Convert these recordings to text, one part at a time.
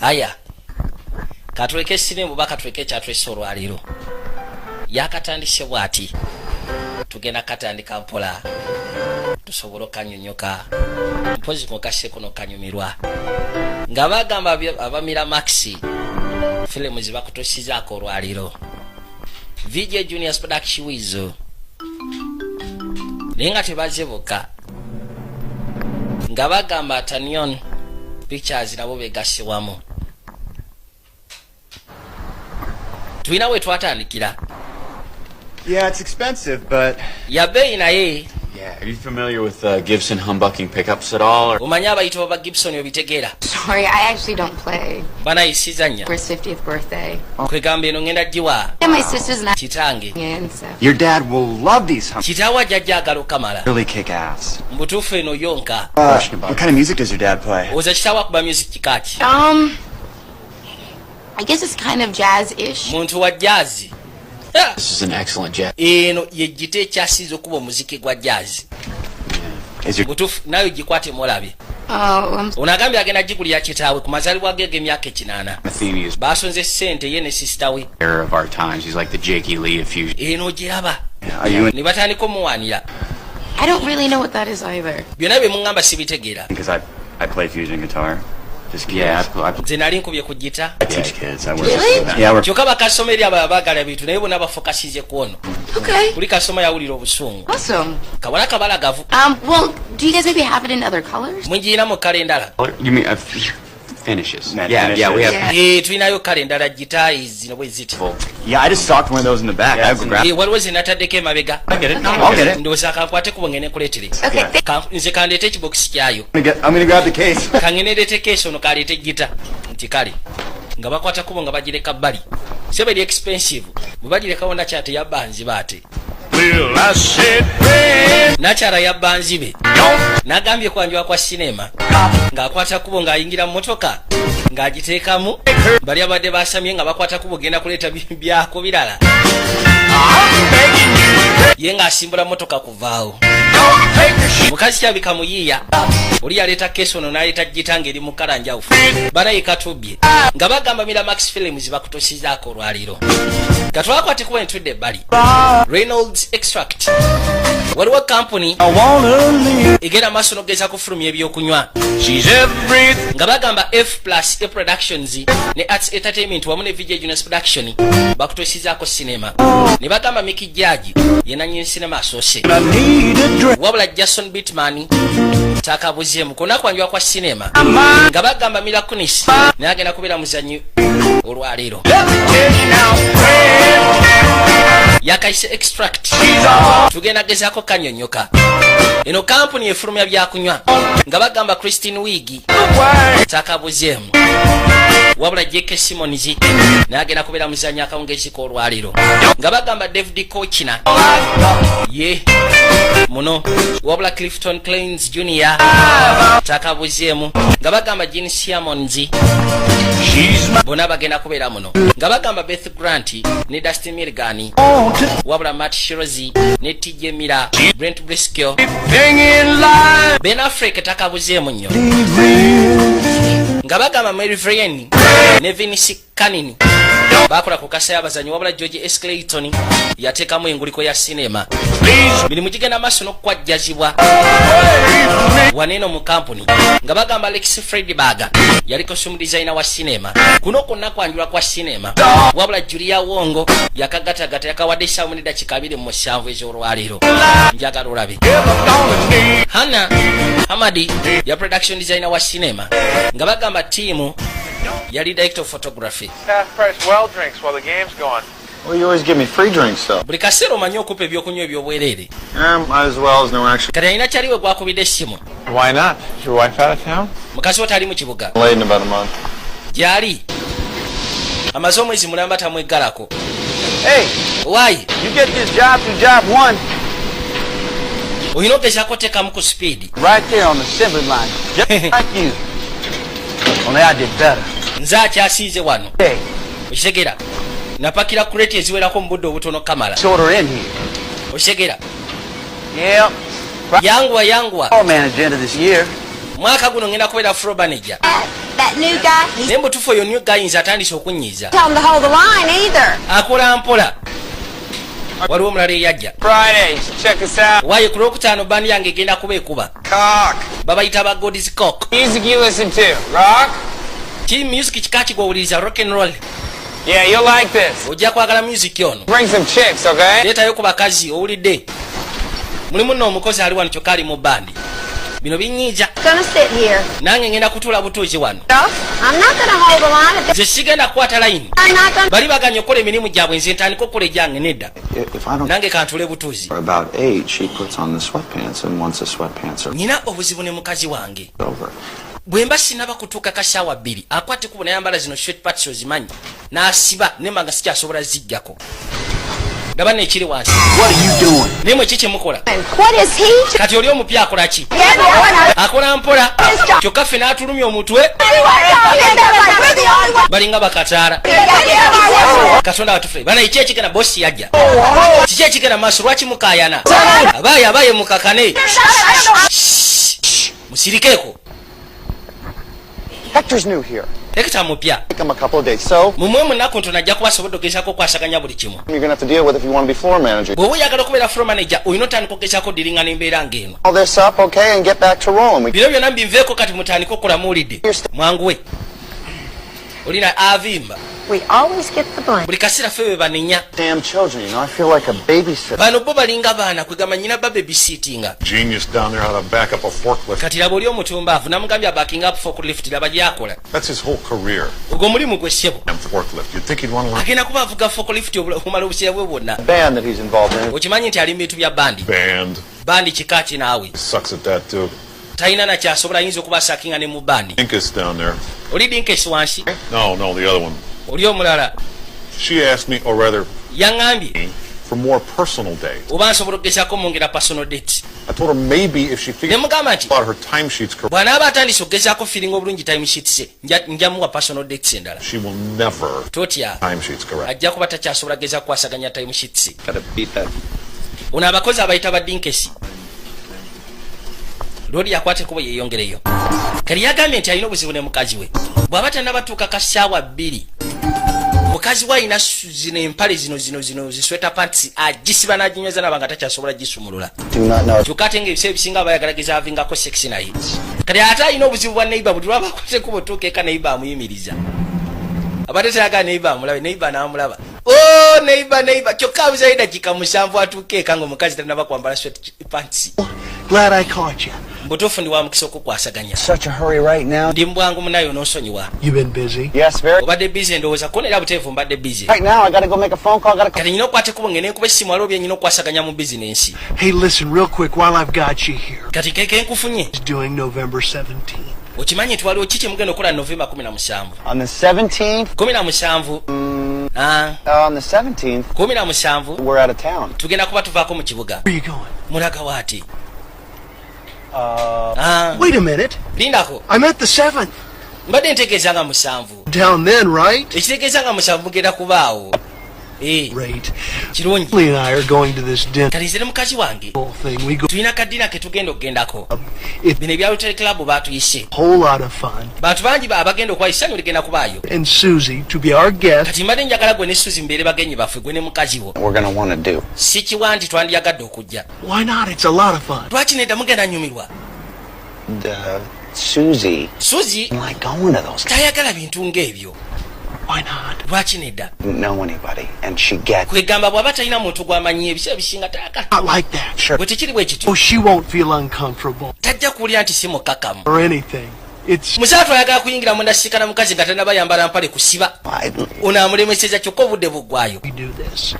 aya katweke sinemu bakatweke kyatwese olwaliro yakatandise bwati tugenda katandika mpola tusobola okanyonyoka mpozi kokase kuno kanyumirwa nga bagamba abamira maxi filmu zibakutosizaako olwaliro VJ Juniors Production Wizo nenga tebazebuka nga bagamba Tanyon Pictures nabo begasibwamu tulina we twatandikira. Yeah, it's expensive, but ya bei naye. Yeah, are you familiar with Gibson humbucking pickups at all? Or umanya abayitibwa ba Gibson obitegeera? Sorry, I actually don't play. Bana isizanya. For his 50th birthday. Kwegamba eno ngenda jiwa. Yeah, my sister's not. Kitange. And so. Your dad will love these Kitawa jajja agalo kamala. Really kick ass. Mbutufu eno yonka. What kind of music does your dad play? Oza kitawa kuba music kikaki. I guess it's kind of jazz-ish. Muntu wa jazz. This is an excellent jazz. Eno yejite kyasizo kuba muziki gwa jazz. Mbutufu nayo jikwate molabe. Unagambye agenda jikulya kitawe ku mazalibwa gege emyaka 8. Basonze sente ye ne sister we. Of our times, he's like the Jakey Lee of fusion. Eno jiraba. Ni batandika muwanira. I don't really know what that is either. Byonna bye mungamba sibitegeera. Because I play fusion guitar. Just yeah, I nali nkubye ku gita. I teach kids. I work really? with them. Yeah, kyokka bakasoma eri abagala bitu naye bonna bafokasize ku ono. Okay. Buli kasoma yawulira obusungu. Awesome. Kabala kabalagavu. Well, do you guys maybe have it in other colors? Mwinjira mu kale endala. You mean finishes? Yeah, we have. Tulinayo kale endala gita zino bwe ziti. Yeah, I just stocked one of those in the back. I grab. Waliwo zinataddeko emabega. I get it. I'll get it. Ndowooza kankwate kubo ngene kuleetere. Okay. Nze kandeete ekibokisi kyayo. I'm gonna grab the case. Kangenereete case ono kaleete gita. Nti kale. Nga bakwata kubo nga bagireka bbali. Sebe li expensive. Bwe bagirekawo nakyate yabbanzi baate. Nakyala yabbanzi be. Nagambye kwanjwa kwa sinema. Ng'akwata kubo ng'ayingira mu motoka. Ng'agiteekamu. Bali abadde basamye nga bakwata kubo genda kuleeta byako birala. Ye ng'asimbula motoka kuvaawo. Mukazi kyabika muyiiya. Oli yaleeta keesi ono n'aleeta gitanga eri mu kkala njawufu. Banaye katubye. Nga bagamba Miramax Films bakutosizaako olwaliro. Katwakwate kuba entudde ebbali. Reynolds Extract. Waliwo company egenda maaso n'ogeza kufulumya ebyokunywa. Nga bagamba F+ Productions ne Arts Entertainment wamu ne VJ Juniors Production bakutosizaako sinema. Ne bagamba Mickey Jaji ye nannyini sinema asoose. Wabula Jason Bitman takabuzeemu konna kwanjwa kwa sinema. Nga bagamba Mila Kunis naye agenda kubeera muzannyi olwaleero. Yakaise Extract tugenda gezaako kanyonyoka. Eno kampuni efulumya byakunywa nga bagamba Christine Wig takabuzeemu. Wabula J.K. Simmons naye agenda kubeera muzannyi akawungezi k'olwaliro. Nga bagamba David Kochina ye muno. Wabula Clifton Clarence Jr. takabuzeemu. Nga bagamba Gene Simmons bonna bagenda kubeera muno. Nga bagamba Beth Grant ne Dustin Milligan. Wabula Matt Shirozi ne TJ Miller, Brent Briscoe, Ben Affleck takabuzeemu nnyo. Nga bagamba Mary Vrian ne Vince Canini bakola ku kasa y'abazanyi. Wabula George S. Clayton yateekamu enguliko ya sinema. Mirimu gigenda maaso n'okukwajjazibwa waneeno mu kampuni. Nga bagamba Alex Friedberg yali costume designer wa sinema. Kuno kwonna kwanjula kwa sinema. Wabula Julia Wongo yakagatagata yakawadde ssaawa ne dakiika 27 ez'olwaleero. Njagala olabe. Hannah Hamadi ya production designer wa sinema. Nga bagamba tiimu yali director of photography. Half-price well drinks while the game's going. Well, you always give me free drinks, though. Buli kaseera omanyi okupa ebyokunywa ebyobwereere. Might as well as no action. Kati alina kyaliwe gwakubidde essimu. Why not? Is your wife out of town? Mukazi wo tali mu kibuga. Late in about a month. Gyali amaze omwezi mulamba tamweggalako. Hey, Why? you get this job through job 1. Olina ogezaako oteekamu ku speed. Right there on the assembly line. Just like you. Only I did better. Nze akyasiize wano. Hey, Okitegeera? Napakira kureti eziwerako mu budde obutono kamala. shorter in here. Okitegeera? Yeah. Yanguwa yanguwa. All manager end of this year. Mwaka guno ngenda kubeera floor manager. that new guy, naye mutuufu oyo new guy nze atandise okunyiiza tell him to hold the line either. akola mpola waliwo omulala eyajja Friday, check us out. waaye ku lwokutaano bandi yange egenda kuba ekuba Cock. babayita ba godis cock Music you listen to. Rock? ki music kika kigwowuliriza rock and roll Yeah, you'll like this. ojja kwagala music ono Bring some chicks, okay? leetayo ku bakazi owulidde mulimu nno omukozi ali wano kyokka ali mu bandi bino binyiiza Gonna sit here. nange ngenda kutuula butuuzi wano I'm not gonna hold the line. nze sigenda kukwata layini I'm not gonna. bali baganya okukola emirimu gyabwe nze ntandika okukola egyange nedda If I don't nange kantule butuuzi are about 8, she puts on the sweatpants, and once the sweatpants are nina obuzibu ne mukazi wange over, bwe mba sinaba kutuuka ka shaawa 2 akwate kubo nayambala zino shortpants ozimanyi n'asiba nemba nga sikyasobola zijjako ndaba neekiri wansi what are you doing? naye mwe ki kyemukola What is he? kati oli omupya akola ki Get me akola mpola kyokka ffe n'atulumya omutwe balinga bakataala katonda watufe bana kiki ekigenda bosi yajja kiki ekigenda maaso lwaki mukayana abaye mukakane musirikeeko Hector's new here. tekita mupya Take him a couple of days, so mumwe munaku ntono ajja kubasobodde ogezaako okwasaganya buli kimu you're gonna have to deal with if you want to be floor manager. bw'oba oyagala okubeera floor manager olina otandika ogezaako diringa n'embeera ng'eno All this up, okay, and get back to rolling. We bino byonna mbinveeko kati mutandika okukola muwulidde mwanguwe olina avimba We always get the blame. buli kaseera ffe be banenya damn children, you know. I feel like a babysitter. bano bo balinga baana kwegamba nyina babebisiitinga Genius down there how to back up a forklift. kati laba oli omutumbaavu namugambye abakinga up forklift laba gyakola That's his whole career. ogwo mulimu gwe ssebo Damn forklift. You'd think he'd want to learn agenda kuba avuga forklift okumala obuseera bwe bwonna Band that he's involved in. okimanyi nti ali mu bintu bya bandi band. bandi kika ki naawe Sucks at that too. talina nakyasobola ayinza okuba asakinga ne mu bandi Incas down there. oli dinkesi wansi No, the other one. oli omulala She asked me, or rather, yaŋŋambye for more personal days. oba nsobola okugezaako mongera personal date I told her maybe if she ne figured mugamba nti out her timesheets correct, bw'anaaba atandise okugezaako firinga obulungi time sheets ze nja muwa personal dates endala she will never totya timesheets correct. ajja kuba takyasobola geza kukwasaganya time sheets Gotta beat that. ono abakozi abayita badinkesi loodi yakwate kubo yeeyongereyo kali yagambye nti alina obuzibu ne mukazi we bw'aba tannabatuuka ka ssaawa 2 mukazi we alina zino empale zino zisweta pants agisiba n'aginyweza naba nga takyasobola gisumulula Do not know. kyokka ate ngaebiseera ebisinga aba yagalageza avingako sexi naye kati ate alina obuzibu bwa neiba buli lwaba akwate kubo tuuka eka neiba amuyimiriza abate tayagala neiba amulabe neiba n'amulaba neiba kyokka abuzayo dakika 7 atuuka eka ngaomukazi tanaba kwambala swet pants Glad I caught you. mbutuufu ndi wa mukisa okukwasaganya Such a hurry right now. ndi mbwangu munayo n'osonyiwa You been busy? Yes, very. obadde bizi ndowooza kuonera buteefu mbadde bizi Right now, I gotta go make a phone call. I gotta call. kati nyina okwate kubo ngene nkuba essimu aliwo bye nyina okwasaganya mu bizinensi Hey, listen, real quick, while I've got you here. kati keke nkufunye It's doing November 17th. okimanyi nti waliwo ki kyemugenda okukola Novemba 17 On the 17th, 17 on the 17th, 17 we're out of town. tugenda kuba tuvaako mu kibuga Where you going? mulaga waati Wait a minute. lindako I meant the 7th. mbadde ntegeeza nga 7 Down then, right? ekitegeeza nga 7 mugenda kubaawo Great. kirungi Lee and I are going to this dinner kati nze ne mukazi wange thing. We go tulina kadina ke tugenda okugendako It's bino ebya Rotary Club baatuyise a whole lot of fun. bantu bangi abagenda okuba isanyu ligenda kubaayo And Susie to be our guest. kati mbadde njagala gwe ne Suzi mbeere bagenyi baffe gwe ne mukazi wo We're gonna want to do. si kiwa nti twandiyagadde okujja Why not? It's a lot of fun. lwaki nedda mugenda nyumirwa Susie Suzi like going to those. tayagala bintu ng'ebyo Why not? lwaki nedda Didn't know anybody, and she gets. kwegamba bw'aba talina muntu gw'amanyi ebiseera bisinga tayagala Not like that. Sure. bwe tekiri bwe kityo Oh, she won't feel uncomfortable tajja kuwulira nti si mukakamu or anything. It's musaatu ayagala kuyingira mu ndasiikana mukazi nga tanaba yambala mpale kusiba ono amulemeseza kyokka obudde buggwayo we do this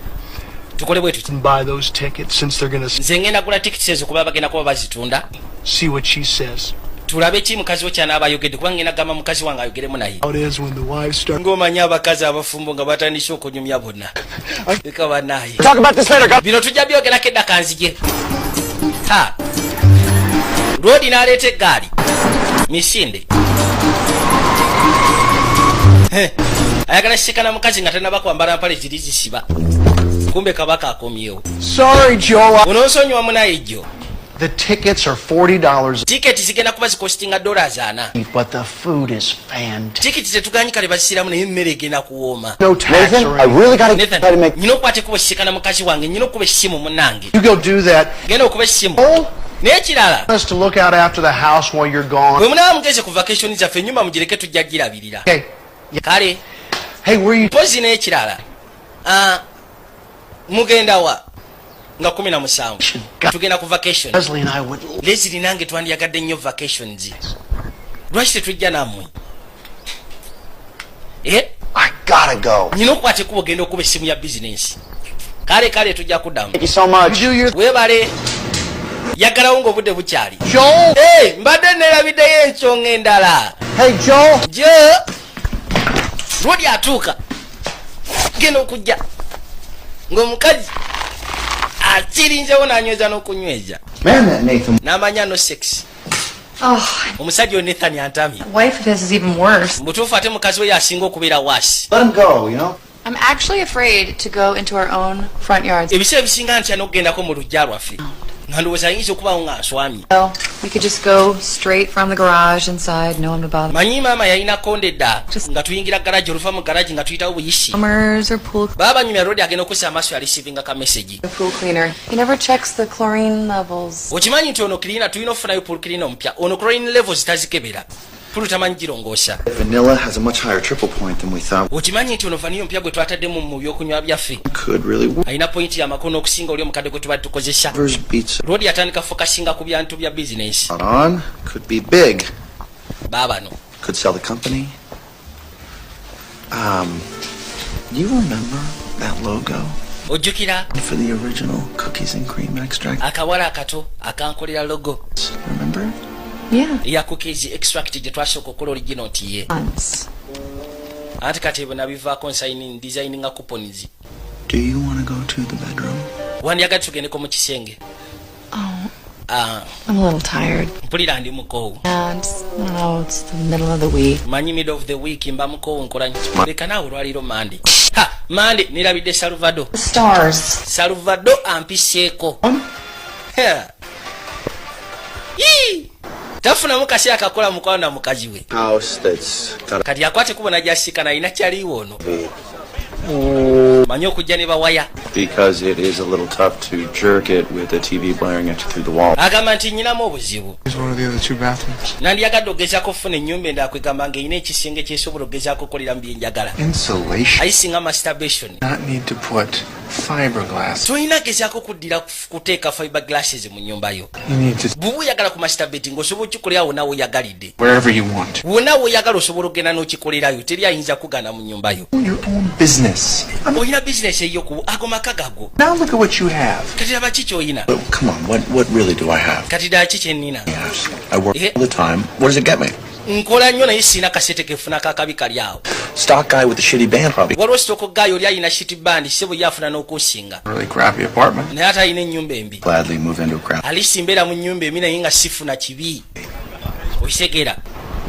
tukole bwe tuti and buy those tickets since they're gonna nze ngenda gula tikiti ezo kuba bagenda kuba bazitunda see what she says. tulabe ki mukazi wo kyanaaba ayogedde kuba ngenda gamba mukazi wange ayogeremu naye How it is when the wives start. ng'omanyi abakazi abafumbo nga batandise okunyumya bonna eka banaye Talk about this later. bino tujja byogerako edda kanzije roodi n'aleeta eggaali misinde ayagala kisikana mukazi nga tanaba kwambala mpale ziri zisiba kumbe kabaka akomyewo Sorry, Joe. onoosonyiwa munaye jjo The tickets are $40, tiketi zigenda kuba zikostinga $400, but the food is fantastic. tiketi tetuganyika le basiramu naye emmere egenda kuwooma. No tax Nathan, or I anything. really gotta Nathan, try to make. nyina okwate kubasikana mukazi wange, nyina okuba essimu munnange, You go do that. genda okuba essimu. Oh, Naye ekirala, us to look out after the house while you're gone. bwe munaaba mugeze ku vacation zaffe ennyumba mugireke tujja girabirira. Okay. Kale Hey, where you? mpozi n'ekirala, mugenda wa nga 17 tugenda ku vacation. Leslie and I would. Leslie nange twandiyagadde nnyo vacations. Lwaki tetujja nammwe? I gotta go. Nyina okwate kuba ogenda okuba essimu ya bizinensi. Kale tujja kuddamu. Thank you so much. You do your. Weebale. Yagalawo ng'obudde bukyali. Joel. Mbadde neerabiddeyo ensonga endala. Hey, Joel. Lwodi atuuka genda okujja ng'omukazi akirinzewo n'anyweza n'okunyweza Man, that Nathan. n'amanya no sex. Oh, Omusajja oyo Nathan antamye. wife of his is even worse. Mu butuufu ate mukazi we yasinga okubeera waasi. Let him go, you know? I'm actually afraid to go into our own front yards. Ebiseera ebisinga ntya n'okugendako mu luggya lwaffe nga ndowooza ayinza okubaawo ng'aswamye. Well, we could just go straight from the garage inside, no one to bother. Manyi maama yalina konde dda nga tuyingira garagi oluva mu garagi nga tuyitawo buyisi. Plumbers or pool baba banyumya rodi agenda okussa amaaso ya receiving ka message. the pool cleaner. He never checks the chlorine levels. Okimanyi nti ono cleaner tulina okufunayo pool cleaner omupya. Ono chlorine levels tazikebera. Pulu tamanyi girongoosa. Vanilla has a much higher triple point than we thought. Okimanyi nti ono vanilla omupya gwe twataddemu mu byokunywa byaffe Could really work. alina pointi y'amakono okusinga oli omukadde gwe tubadde tukozesa. Verse beats Rodi yatandika focusinga ku byantu bya business. out on. Could be big. Baabano. Could sell the company. Do you remember that logo Ojjukira for the original cookies and cream extract? akawala akato akankolera logo Remember? Yeah. eya cookies extract gye twasooka okukola original tiye. Months. Anti kati ebyo nabivaako nsigning designinga coupons. Do you want to go to the bedroom? Wandyagadde tugendeko mu kisenge. I'm a little tired. Mpulira ndi mukoowu. And I don't know, it's the middle of the week. Manyi middle of the week mba mukoowu nkola nnyo. Leka naawe olwaliro Monday. Monday nirabidde Salvador. The stars. Salvador ampiseeko. Yee! Tafunamu kasi akakola mukwano na mukazi we. House that's got Kati akwate kubona gy'asikana alina kyaliwo ono. Manyi okujja ne bawaya. because it is a little tough to jerk it with a TV blaring at you through the wall. Agamba nti nnyinamu obuzibu. Here's one of the other two bathrooms. Nandiyagadde ogezaako okufuna ennyumba endala kwegamba ng'erina ekisenge kyesobola ogezaako okukoleramu bye njagala. Insulation. Ayisinga masturbation. Not need to put fiberglass. Tolina gezaako kuddira kuteeka fiber glasses mu nnyumba yo. You need to Bw'oba oyagala ku masturbate ng'osobola okikolera wonna w'oyagalidde. wherever you want. Wonna w'oyagala osobola ogenda n'okikolerayo teri ayinza kugaana mu nnyumba yo. Your own business. Olina bizinesi eyo ku ago maka gago. Now look at what you have. Kati laba ki ky'olina. But come on, what really do I have? Kati ddala ki kye nnina. Yes, I work Yeah. all the time. What does it get me? Nkola nnyo naye sirina kasete kefunako akabi kali awo. Stock guy with a shitty band probably. Waliwo sitoko gaayo oli alina shiti bandi sebo ye afuna n'okusinga. Really crappy apartment. Naye ate alina ennyumba embi. Gladly move into a crowd. Alisi mbeera mu nnyumba embi naye nga sifuna kibi. Okitegeera.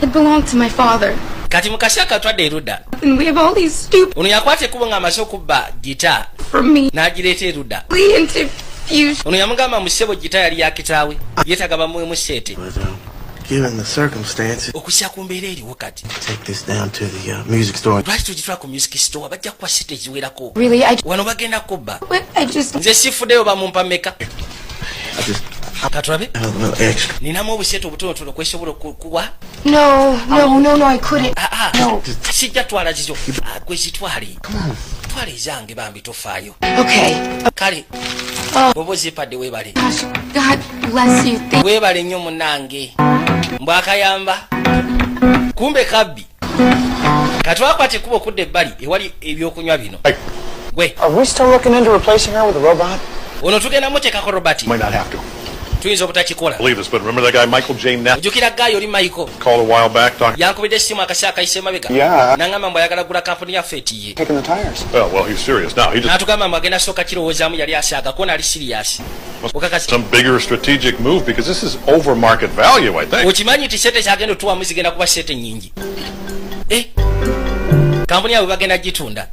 It belonged to my father. Kati mukasi akatwadde erudda. And we have all these stupid Ono yakwata ekkubo ng'amaze okubba gita from me n'agireeta erudda. into fusion. Ono yamugamba mu ssebo gita yali ya kitaawe yeetaga bamuwemu sseete. Given the circumstances, Okusya ku mbeera eriwo kati. take this down to the music store. Lwaki tugitwala ku music store bajja kukuwa ssente eziwerako. Really, Wano bagenda kubba. I just Nze sifuddeyo bamumpa mmeka. I just Katulabe. have a little extra. Ninamu obuseete obutonotono kwesobola okuwa. no, I couldn't. No. Sijja twala zizo. Gwe zitwale. Twala ezange bambi tofaayo. Okay. Kale. Bw'oba ozipadde weebale. Gosh, God bless you. Weebale nnyo munnange. Mbwakayamba. Kumbe kabbi. Katwakwata ekkubo okudda ebbali ewali ebyokunywa bino. Gwe. Are we still looking into replacing her with a robot? Ono tugenda muteekako Robert. Might not have to. Tuyinza obutakikola. Believe this, but remember that guy Michael J. Neff Ojjukira gaayo oli Michael. called a while back talking. Yankubidde essimu akaseera kayise mabega. Yeah. N'angamba mbu ayagala gula kampuni yaffe etiye. Taking the tires. Well, he's serious now. He just N'atugamba mbu agenda sooka kirowoozaamu yali asaaga kuona ali siriyasi. Okakasi. some bigger strategic move because this is over market value, I think. Okimanyi nti ssente kyagenda otuwamu zigenda kuba ssente nnyingi. Kampuni yawe bagenda gitunda.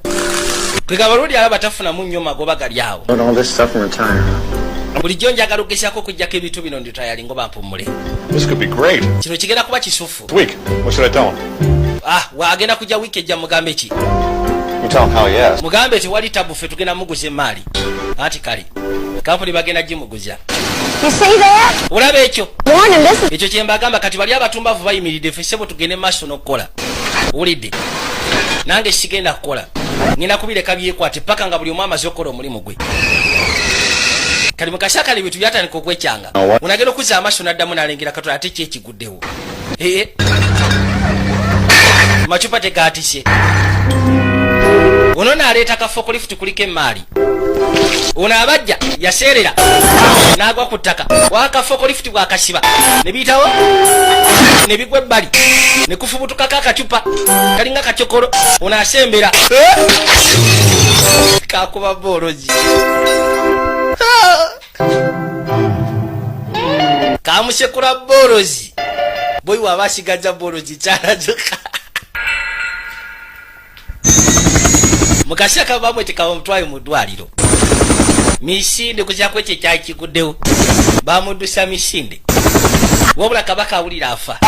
Kwegamba luli alaba tafunamu nnyo magoba gali awo. Learn all this stuff and retire, huh? bulijjo njagala ogezaako okugyako ebintu bino ndi tayali ngoba mpumule. This could be great. Kino kigenda kuba kisufu. Week. What should I tell him? Waagenda kujja wiiki ejja mugambe ki? You tell him how he asked. Mugambe tewali tabu ffe tugenda muguza emaali. Anti kale. Kampuni bagenda gimuguza. You see that? Olaba ekyo. Morning, listen. Ekyo kye mbagamba kati bali abatumbavu bayimiridde ffe ssebo tugende maaso n'okukola. Wulidde? Nange sigenda kukola. Ngenda kubireka byekwate paka nga buli omu amaze okukola omulimu gwe. Kali mukashaka libintu byatandika okwekyanga. Unagenda okuza amaaso n'addamu n'alengera Katonda ate ki ekiguddewo. Machupa tegaatise. Ono n'aleeta ka forklift kuliko emaali. Ono abajja yaseerera n'agwa ku ttaka. Waka forklift bw'akasiba ne biyitawo ne bigwa ebbali ne kufubutukako akacupa kalinga kacokolo. Ono asembera kakuba boolozi kamusekula boolozi boyi waba asigaza boolozi kyalazoka mukasaka bamwe tekabamutwaye mu ddwaliro. Misinde kuzyako ekyo ekyali kiguddewo bamuddusa misinde wabula kabaka awulira afa.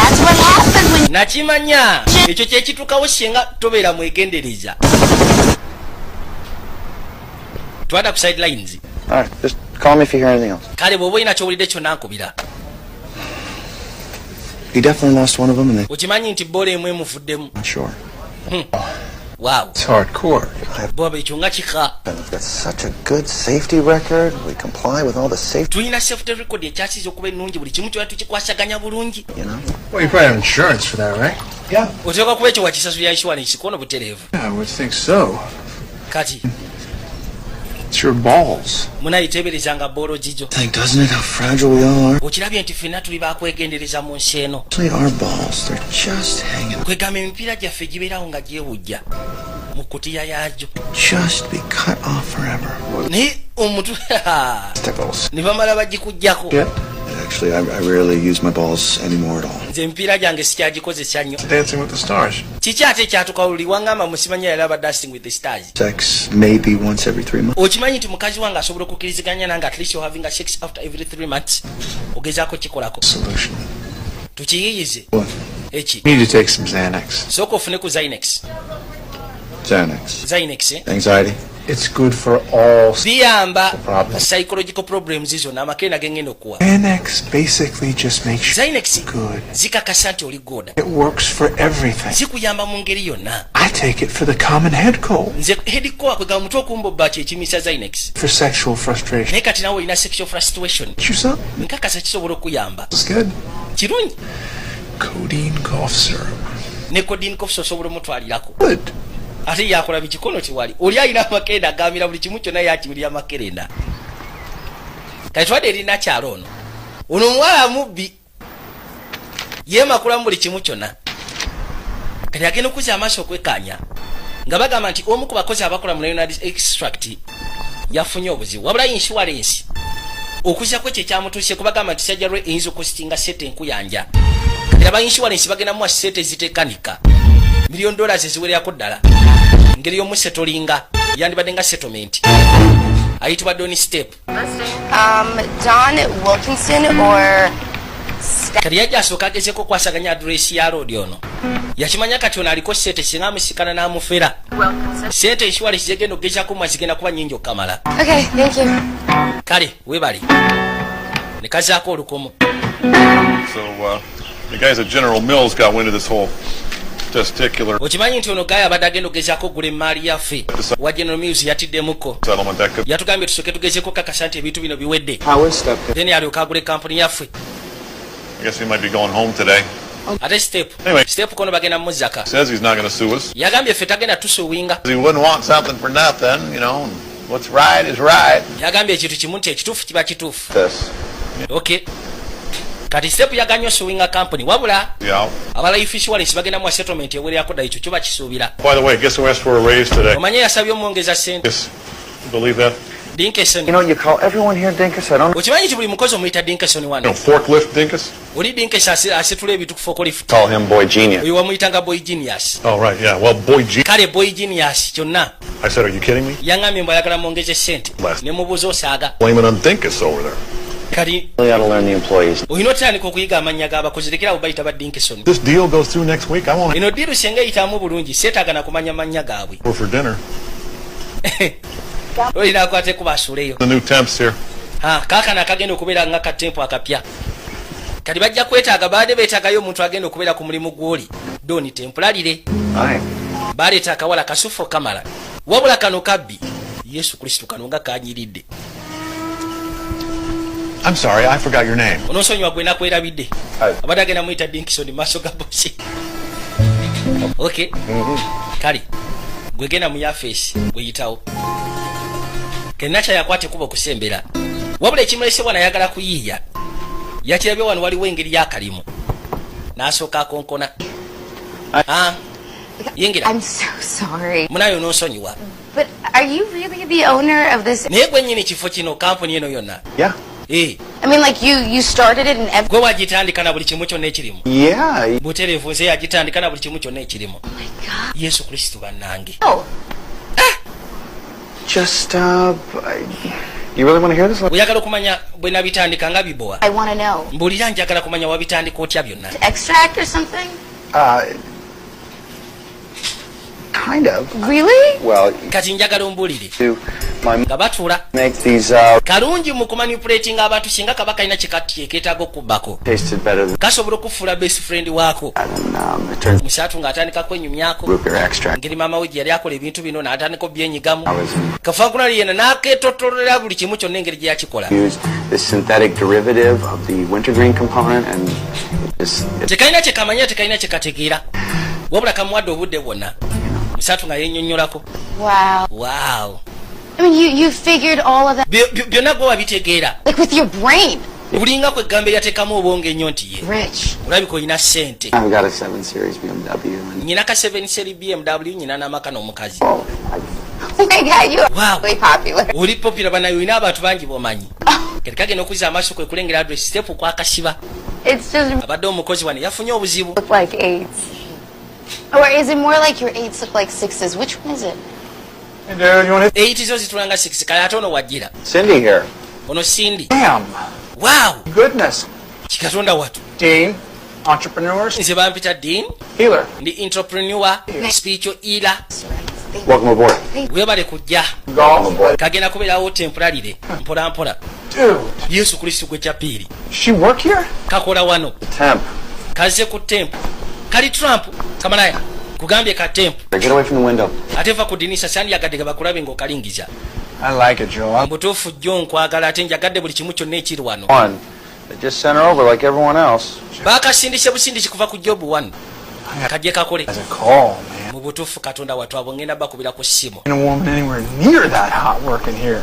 Nakimanya ekyo kyekituukawo singa tobeera mwegendereza. Twada ku sidelines. All right, just call me if you hear anything else. Kale bw'oba olina kyowulidde kyonna nkubira. He definitely lost one of them, and they... Okimanyi nti boola emu emuvuddemu. Not sure. Wow. It's hardcore. Bwaba ekyo nga kika. We've got such a good safety record. We comply with all the safety. Tulina safety record ekyasiza okuba ennungi buli kimu kyona tukikwasaganya bulungi. You know. Well, you probably have insurance for that, right? Yeah. Oteekwa kuba ekyo wakisasulira insurance kono butereevu. I would think so. Kati It's your balls. munayiteeberezanga boolo gijo. Thing, doesn't it? How fragile we all are. Okirabye nti ffenna tuli bakwegendereza mu nsi eno. Actually, our balls, they're just hanging. Kwegamba emipiira gyaffe gibeerawo nga gyewujja mu kutiya yaagyo. Just be cut off forever. Naye omutu Tickles. ne bamala bagikugyako. Yeah. Actually, I rarely use my balls anymore at all. Nze emipiira gyange sikyagikozesa nnyo. Dancing with the stars. Kiki ate ekyatukawuliri wangamba musimanya yali aba Dancing with the Stars. Sex maybe once every 3 months. Okimanyi nti mukazi wange asobola okukkiriziganya nange at least you're having a sex after every 3 months. Ogezaako kikolako. Solution. Tukiyiyize. What? Eki. You need to take some Xanax. Sooka ofune ku Zynex. Xanax. Anxiety. It's good for all Biyamba problems. psychological problems izo n'amakenda gengenda okuwa. Xanax basically just makes you Zynex good. zikakasa nti oli goda. It works for everything. Zikuyamba mu ngeri yonna. I take it for the common head cold. Nze head cold kwegamba mutwe okumbobba kyekimisa Zynex. For sexual frustration. Naye kati nawe olina sexual frustration. You something? Nkakasa kisobola okuyamba. It's good. Kirungi. Codeine cough syrup. Ne codeine cough osobola omutwalirako. Good. Ate yakola bikikono kiwali. Oli alina amakerenda agamira buli kimu kyonna yakiwulira amakerenda. Kati twadde erina kyalo ono. Ono omuwala mubbi. Yeemakulamu buli kimu kyonna. Kati agenda okuzza amaaso okwekkaanya. Nga bagamba nti omu ku bakozi abakola mu Leonard Extract yafunye obuzibu. Wabula insurance. Okuzza kwekyo ekyamutuuse kubagamba nti sajja lwe eyinza okositinga sente enkuyanja. Kati aba insurance bagenda muwa sente ezitekanika. $1 million eziwererako ddala. Ngeri y'omusetolinga yandibadde nga settlement. Ayitibwa Donny Step. Don Wilkinson or... Kati yajja asooka agezeko kwasaganya adresi ya road ono. Yakimanya kati ono aliko sente singa amusikana n'amufera. Sente insurance zegenda okugezako mu zigenda kuba nnyingi okukamala. Okay, thank you. Kale weebale. Ne kazaako olukomo. So, the guys at General Mills got wind of this whole testicular Okimanyi nti ono gaaya abadde agenda okugezaako okugula emaali yaffe. Wa General Mills yatiddemuko. settlement that could... Yatugambye tusooke tugezeko kakasa nti ebintu bino biwedde. How is Step? Then alyoka agula kampuni yaffe. I guess he might be going home today. Ate Step. Anyway. Step kono bagenda muzaka. Says he's not going to sue us. Yagambye ffe tagenda tusuwinga. He wouldn't want something for nothing, you know. What's right is right. Yagambye ekintu kimu nti ekituufu kiba kituufu. This. Okay. Kati Step yaganya osuwinga company wabula Yeah. aba life insurance bagenda mu settlement ewererako ddala ekyo kyoba kisuubira. By the way, guess who asked for a raise today? Omanye yasabye omwongeza sente. Yes. Believe that? Dinkeson. You know, you call everyone here Dinkus. I don't know. Okimanyi nti buli mukozi omuyita Dinkeson You wano. know, forklift dinkus? Oli Dinkes asitula ebintu ku forklift. Call him Boy Genius. Oyo wamuyitanga Boy Genius. Oh, right, yeah. Well, boy, G. Kale Boy Genius kyonna I said, are you kidding me? yaŋŋambye mbu ayagala mwongeze ssente. Last- Ne mubuuza osaaga. Blame it on dinkus over there. Kali Really ought to learn the employees. olina otandika okuyiga amannya g'abakozi lekerawo bayita ba Dinkeson. This deal goes through next week. I won't Eno diiru senga eyitamu bulungi seetaaga na kumanya mannya gaabwe. go for dinner. Olina akwate kuba asuleyo. The new temps here. Kaakano akagenda okubeera nga katempo akapya. Kati bajja kwetaaga baade beetaagayo omuntu agenda okubeera ku mulimu gw'oli. Doni tempulalire. Hi. Baleeta akawala kasufo kamala. Wabula kano kabbi. Yesu Kristo kano nga kanyiridde. I'm sorry, I forgot your name. Onosonyiwa gwe nakwerabidde. Abadde agenda muyita Dinkison maaso ga bosi. Okay. Kale. Gwe genda mu yafeesi weyitawo. Kenacha yakwate kuba okusembera. Wabula ekimulese bwana ayagala kuyiiya. Yakirabye wano waliwo engeri y'akalimu. N'asooka akonkona. Yingira. I'm so sorry. Munayo n'osonyiwa. But are you really the owner of this? Naye gwe nnyini kifo kino kampuni eno yonna. Yeah. Eh. I mean, like you started it and everything. Gwe wagitandika na buli kimu kyonna ekirimu. Yeah. Butereevu nze yagitandika na buli kimu kyonna ekirimu. Oh my God. Yesu Kristo bannange. Oh, Just, you really want to hear this? Oyagala okumanya bwe nabitandika nga bibowa. I want to know. Mbulira njagala kumanya wabitandika otya byonna. Extract or something? Kind of. Really? Well, Kati njagala ombulire. my Nga batuula. make these, Kalungi mu kumanipulatinga abantu singa kaba kalina kye keetaaga okubbako. tasted better than, Kasobola okufuula best friend waako. it turns Musaatu ng'atandika kwenyumyako. root beer extract. Ngeri maama we gye yali akola ebintu bino n'atandika obyenyigamu. I was Kafakunali yena n'akeetottolera buli kimu kyonna engeri gye yakikola. used this synthetic derivative of the wintergreen component, and it Tekalina kye kamanya, tekalina kye kategeera. Wabula kamuwadde obudde bwonna. Musaatu nga yennyonnyolako. Wow. Wow. I mean, you figured all of that, Byonna gwe wabitegeera. like with your brain. Bulinga kwegamba eryateekamu obwongo ennyo nti ye. Rich. Olabika olina ssente. I've got a 7 Series BMW. And, Nyina ka 7 Series BMW, nyina n'amaka n'omukazi. oh, Oh my God, you are Wow. really popular. Oli popular banayo olina abantu bangi b'omanyi. Kati kagenda okuzza amaaso kwe kulengera address step kwa Kasiba. It's just Abadde omukozi wano yafunye obuzibu. look like 8s. Or is it more like your 8s look like 6s? Which one is it? Hey, dude, you want to... 8 zo zitulanga 6 kale ate ono wajjira. Cindy here. Ono Cindy. Damn. Wow. Goodness. Kikatonda watu. Dean, entrepreneurs, Nze bampita Dean, healer. ndi entrepreneur, spiritual healer. Welcome aboard. Weebale kujja. Golf. Kagenda kubeerawo temporarire. Mpola mpola. Dude, Yesu Kristo gwe kyapiiri. she work here? Kakola wano. Temp. Kaze ku tempo. Kali Trump. Kamalaya. Kugambye ka tempo. Get away from the window. Ate va ku dinisa sandyagadde bakulabe ng'okalingiza. I like it, Joe. Mubutuufu jjo nkwagala ate njagadde buli kimu kyonna ekiri wano. One. They just sent her over like everyone else. Baakasindise busindisi kuva ku Job 1. Kajje kakole. That's a call, man. Mu butuufu Katonda wattu abo ngenda bakubira ku ssimu. Ain't a woman anywhere near that hot working here.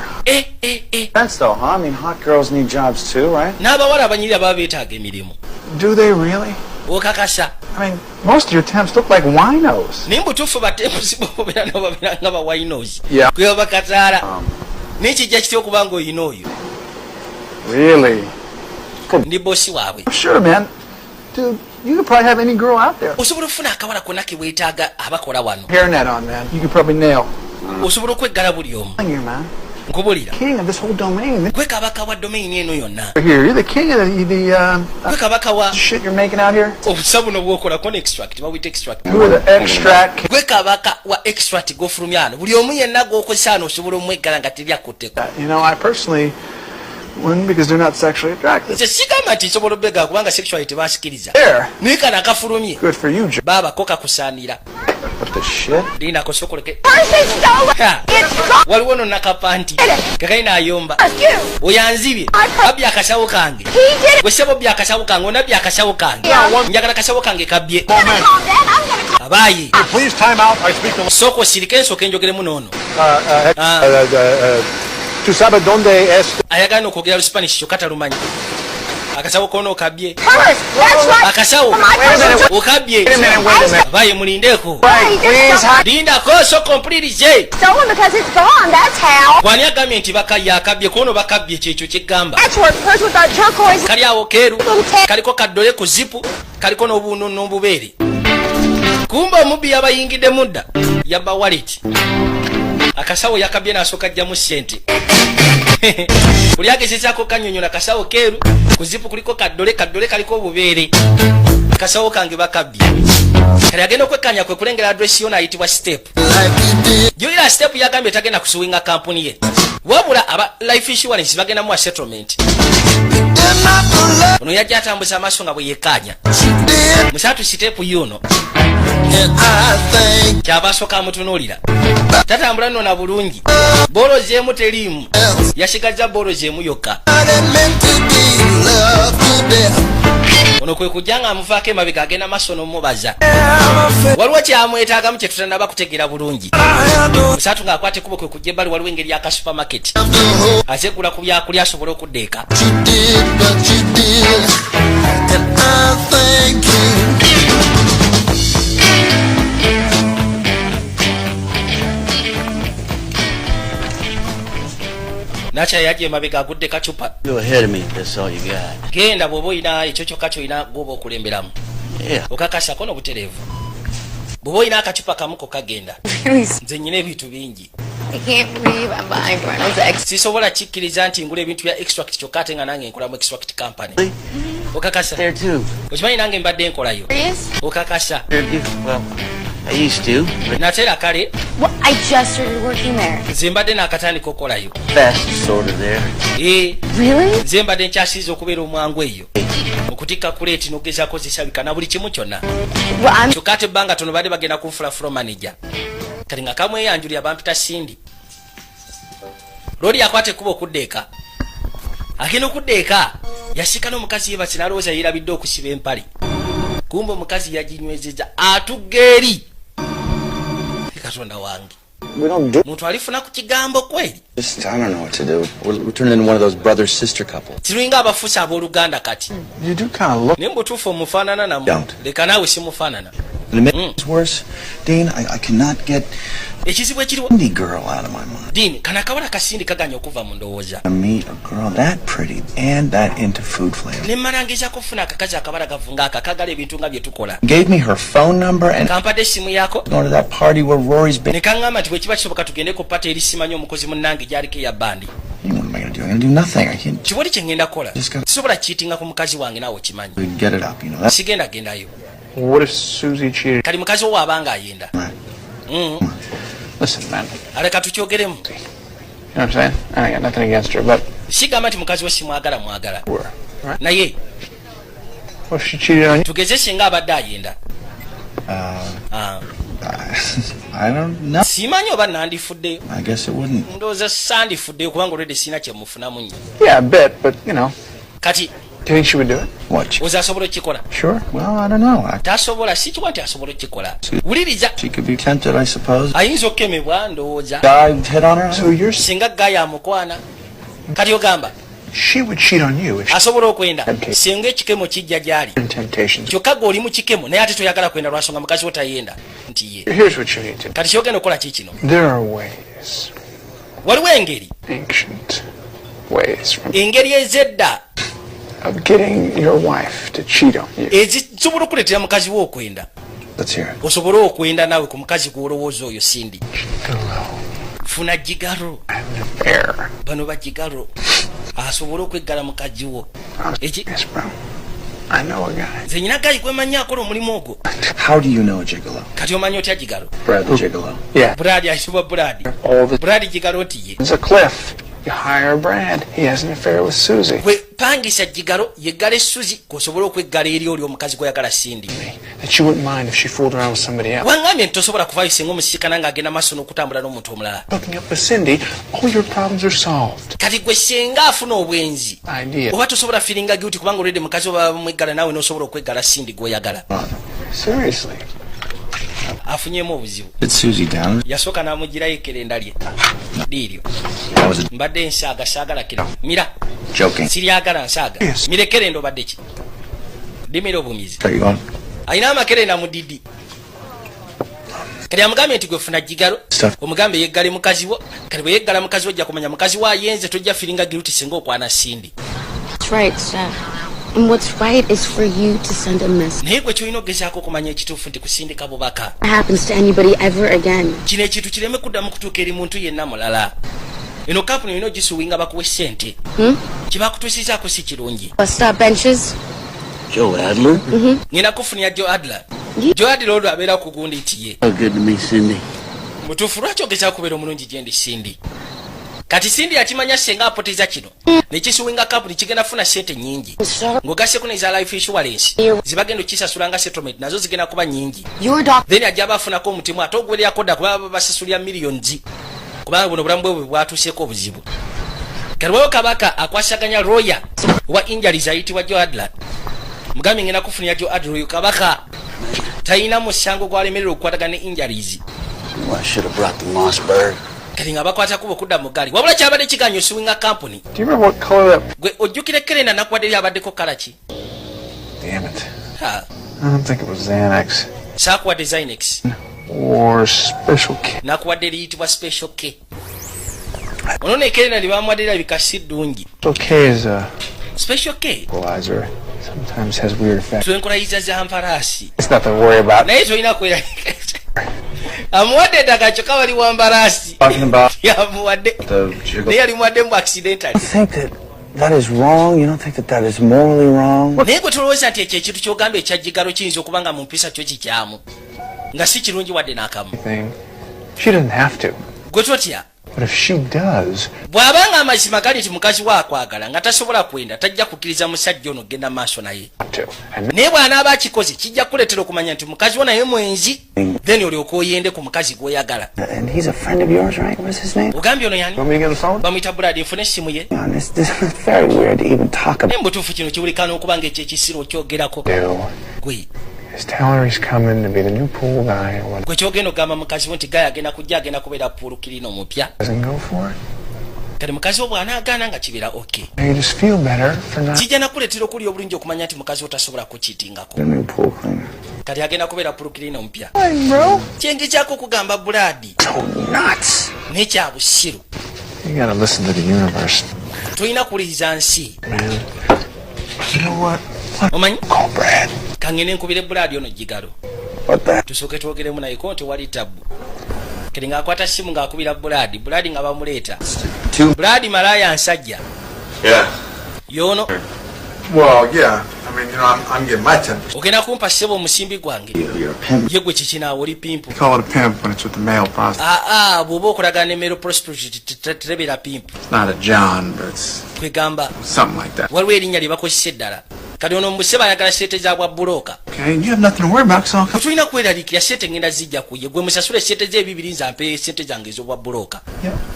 Sense though, huh? I mean, hot girls need jobs too, right? N'abawala abanyirira baba beetaaga emirimu. Do they really? Okakasa. I mean, most of your temps look like winos. Naye mu butuufu batembusi bobeera nabo babeera nga bawainos. Yeah. Gwe baba kataala. N'ekijja kitya okuba ng'oyina oyo. Really? Ndi bosi waabwe. Sure, man. Dude, you could probably have any girl out there. Osobola okufuna akawala konna ke weetaaga abakola wano. Hairnet on, man. You could probably nail. Osobola okweggala buli omu. Here, man. Nkubulira. King of this whole domain. Gwe kabaka wa domain eno yonna. Here, you're the king of Gwe kabaka wa shit you're making out here. obusa buno bw'okolako ne extract. Bawita extract. You are the extract. Gwe kabaka wa extract g'ofulumya ano. Buli omu yenna gw'okozesa ano osobola omweggala nga teryakutteko. You know, I personally wouldn't because they're not sexually attractive. Nze sigamba nti nsobola obbega kubanga sexuality tebasikiriza. There. Naye kano akafulumye. Good for you, Joe. Baaba ko kakusaanira. What the shit? Lina kosokoleke. Person stole Ha. It's gone. Waliwo no nakapanti. Kakalina ayomba. You. Oyanzibye. Abya akasawo kange. He did it. Gwe sebo bya akasawo kange, onabya akasawo kange. Njagala akasawo kange kabye. I'm gonna call that. I'm gonna call. Abaayi. Please time out. I speak to... Soko sirike nsooke njogeremu noono. ¿Tú sabes dónde es? Ayagala n'okwogera Luspanish kyokka talumanyi. akasawo kono okabye Purse! That's right! akasawo My purse! okabye baye mulindeko Right, lindako so complete stolen because it's gone, that's how. bwani agambye nti akabye kono bakabye kyekyo kyegamba That's where purse with our turquoise kali awo keeru little tail. kaliko kaddole ku zipu kaliko n'obunono obubeere kumba omubbi yabayingidde mudda yabba wallet akasawo yakabye n'asooka ajjamu ssente buli agezezaako kanyonyola kasawo keeru ku zipu kuliko kaddole kaliko obubeere akasawo kange bakabye kale agenda okwekkanya kwe kulengera adresi yo naayitibwa step juyira step yagambye tagenda kusuwinga kampuni ye wabula aba life insurance bagenda mu settlement ono yajja atambuza amaaso nga bwe yekkaanya musatu sitepu yuno kyabasooka amutunuulira tatambula nno na bulungi boolo zeemu teriimu yasigaza boolo zeemu yokka ono kwe kujja nga amuvaako emabega agenda maaso n'omubaza waliwo kyamwetaagamu kye tutanaba kutegeera bulungi musatu ng'akwata ekkubo kwe kujja ebbali waliwo engeri yaka supermarket azegula ku byakulya asobole okuddeeka nakya yajja emabega agudde kacupa Go ahead of me, that's all you got. genda bw'oba olina ekyo kyokka kyolina gwoba okulemberamu Yeah. okakasako n'obutereevu bw'oba olina akacupa kamu kokagenda nze nnyina ebintu bingi I can't believe I'm buying Reynolds X. sisobola kikkiriza nti ngula ebintu bya extract kyokka ate nga nange nkolamu extract company okakasa There too. okimanyi nange mbadde nkolayo Serious? okakasa Well, I used to, but nateera kale Well, I just started working there. nze mbadde n'akatandika okukolayo fast sort of there. Really? nze mbadde nkyasiza okubeera omwangu eyo okutikka kuleeti n'ogezaako zisabika na buli kimu kyonna Well, I'm kyokka ate ebbanga tono baadde bagenda kunfula floor manager kati nga kamweyanjulira bampita sindi looli yakwata ekkuba okuddeeka agenda okuddeeka yasika n'omukazi yebasi n'alowooza yeerabidde okusiba empale kumba omukazi yaginywezeza atugga eri katonda wange We don't do muntu alifuna ku kigambo kweri just, I don't know what to do. We're turning into one of those brother-sister couples. tirulinga abafuusa abooluganda kati You do kind of look. naye mbutuufu omufaanana namu Don't. leka naawe simufaanana And to make it worse, Dean, I cannot get ekizibu ekiriwo indie girl out of my mind. diini kano akawala kasindi kaganya okuva mu ndowooza To meet a girl that pretty and that into food flavor. ne mmalangizako okufuna akakazi akabala gavunga akakagala ebintu nga bye tukola Gave me her phone number and kampadde essimu yako going to that party where Rory's been. ne kaŋŋamba nti bwe kiba kisoboka tugende ku pata eri simanyi omukozi munnange gy'aliko eya bandi What am I going to do? I'm going to do nothing. I can't kiboli kye ŋŋenda kukola Just go- sisobola kiitinga ku mukazi wange naawe okimanyi get it up, you know. That's sigenda gendayo What if Susie cheated? kali mukazi wo waabanga ayenda right. Listen, man. aleka tukyogeremu You know what I'm saying? I got nothing against her, but sigamba nti mukazi wo simwagala mwagala we're right. naye What if she cheated on you? tugeze singa abadde ayenda Ah, I don't know. simanyi oba nandifuddeyo I guess it wouldn't. ndowooza sandifuddeyo kubanga olwedde sirina kyemufunamu nnyo Yeah, I bet, but you know, kati do you think she would do it? What? oza asobola okukikola Sure. Well, I don't know. tasobola si kiwa nti asobola okukikola wuliriza She could be tempted, I suppose. ayinza okukemebwa ndowooza Guy hit on her. So you're singa gayo amukwana kati ogamba she would cheat on you if she asobola okwenda Okay. singa ekikemo kijja gy'ali in temptations. kyokka gwe oli mu kikemo naye ate toyagala kwenda lwasonga mukazi wo tayenda nti ye Here's what you need to do. kati kyogenda okukola ki kino There are ways, waliwo engeri ancient ways engeri ez'edda of getting your wife to cheat on you. ezisobola okuleetera mukazi wo okwenda Let's hear it. osobole okwenda naawe ku mukazi gw'olowooza oyo sindi Hello, funa jigalo bear. bano bajigalo asobole okweggala mukazi wo Eki- Yes, bro. I know a guy. nze nyina gayi gwemanyi akola omulimu ogwo How do you know a gigolo? kati omanyi otya jigalo Brad the gigolo. Yeah, bradi ayitibwa bradi all the. bradi jigalo nti ye There's a cliff. You hire Brad. He has an affair with Susie. bwe pangisa jigalo yeggala essuzi kosobole okweggala eri oli omukazi gw'oyagala sindi That you wouldn't mind if she fooled around with somebody else. wangambye nti tosobola kuvaayo singa omusisikana ng'agenda maaso n'okutambula n'omuntu omulala Hooking up with Cindy, all your problems are solved. kati gwe singa afuna obwenzi Idea. oba tosobola firinga guti kubanga olwedde mukazi oba mweggala naawe n'osobola okweggala sindi gw'oyagala Seriously. afunyemu obuzibu. It's Susie down. Yasooka n'amugirayo ekerenda lye liiryo mbadde nsaaga saagala kira mira Joking. siryagala nsaaga Yes. mira ekerenda obadde ki limira obumizi Are you going? alina amakerenda mu didi kati amugambe nti gwefuna jigalo Stuff. omugambe yeggale mukazi wo kati bwe yeggala mukazi wo ojja kumanya mukazi wo ayenze tojja firinga giruti singa okwana Cindy. That's right, Chef. And what's right is for you to send a message. naye gwe kyolina ogezaako okumanya ekituufu nti kusindika bubaka What happens to anybody ever again? kino ekintu kireme kuddamu kutuuka eri muntu yenna mulala eno kampuni olina ogisuwinga bakuwe ssente kyebakutuusizaako si kirungi. Bus stop benches? Joe Adler? ngenda kufunira Joe Adler. Joe Adler olwo abeera ku gundi nti ye Oh, good to meet Cindy. mutuufu lwaki ogezaako kubeera omulungi gye ndi Cindy. kati Cindy yakimanya senga apoteza kino nekisuwinga kampuni kigenda funa sente nyingi ng'ogasseko neza life insurance zibagenda okisasula nga settlement nazo zigenda kuba nyingi Your doctor. then ajja abafunako omutimu ate oguwererako dda kuba basasulira millions kubanga buno obulamu bwe bwatuuseeko obuzibu. kati wayo kabaka akwasaganya lawyer wa injuries ayitibwa Joe Adler mugambe ngenda kufunira Joe Adler oyo kabaka talina musango gwalemerera okukwatagana ne injuries Well, I should have brought the Mossberg. kati nga bakwata kuba okudda mu gali wabula kyabadde kiganyo osiwinga kampuni Do you remember what color that? gwe ojjukira kerenda nakuwadde eri abaddeko kala ki Damn it. ha I don't think it was Xanax saakuwadde Zynex or Special K. nakuwadde eriyitibwa special K ono nekerenda lyebamuwadde erabika si ddungi Special K is a special K equalizer. Sometimes has weird effects. twenkolayiza za mpalaasi It's nothing to worry about. naye tolina kwerabika amuwadde eddagala kyokka bali wa mbalaasi Talking about yamuwadde the jiggle. naye yalimuwadde mu accidentally. You think that is wrong? You don't think that is morally wrong? naye gwe tulowooza nti ekyo ekintu kyogamba ekyajjigalo kiyinza okuba nga mu mpisa kyo kikyamu nga si kirungi wadde n'akamu Thing. She doesn't have to. gwe totya But if she does, bw'abanga amazima gali nti mukazi we akwagala nga tasobola kwenda tajja kukkiriza musajja ono genda maaso naye have to. And naye bw'anaaba akikoze kijja kukuleetera okumanya nti mukazi wo naye mwenzi then olyoka oyende ku mukazi gw'oyagala. And he's a friend of yours, right? What's his name? ogambye ono yani want me to get on the phone? bamuyita Brad nfune essimu ye This is very weird to even talk about. naye mubutuufu kino kiwulikana okuba nga ekyo ekisiro okyogerako Do gwe is tell her he's coming to be the new pool guy or what gwe kyogenda okugamba mukazi wo nti gaye agenda kujja agenda kubeera puulu kirina omupya doesn't go for it. kati mukazi wo bw'anaagaana nga kibeera okay You just feel better for not. kijja nakuleetera okuli obulungi okumanya nti mukazi wo tasobola kukiitingako The new pool cleaner. kati agenda kubeera puulu kirina omupya Fine, bro. kyenge kyako okugamba Buladi So nuts. n'ekya busiru You gotta listen to the universe, tolina kuwuliriza nsi man. You know what? omanyi Call Brad. kangene nkubire Buladi ono jigalo What the? tusooke twogeremu nayeko nti wali tabbu kati ng'akwata simu ng'akubira Buladi nga bamuleeta Buladi malaaya nsajja Yeah. y'ono Well, yeah. I mean, I'm getting my 10%. ogenda kumpa ssebo omusimbi gwange You're a pimp. ye gwe kikinaawe oli pimpu They call it a pimp when it's with the male prostitute. bw'oba okolagana ne male prostitute terebeera pimpu It's not a John, but it's kwegamba something like that. waliwo erinnya lye bakozesa eddala kati ono mubuse bayagala sente za bwa bulooka Okay, and you have nothing to worry about because I'll come. tetulina kweraliikira sente ngenda zijja kuye gwe musasule sente z'ebibiri nze ampe sente zange ez'obwa bulooka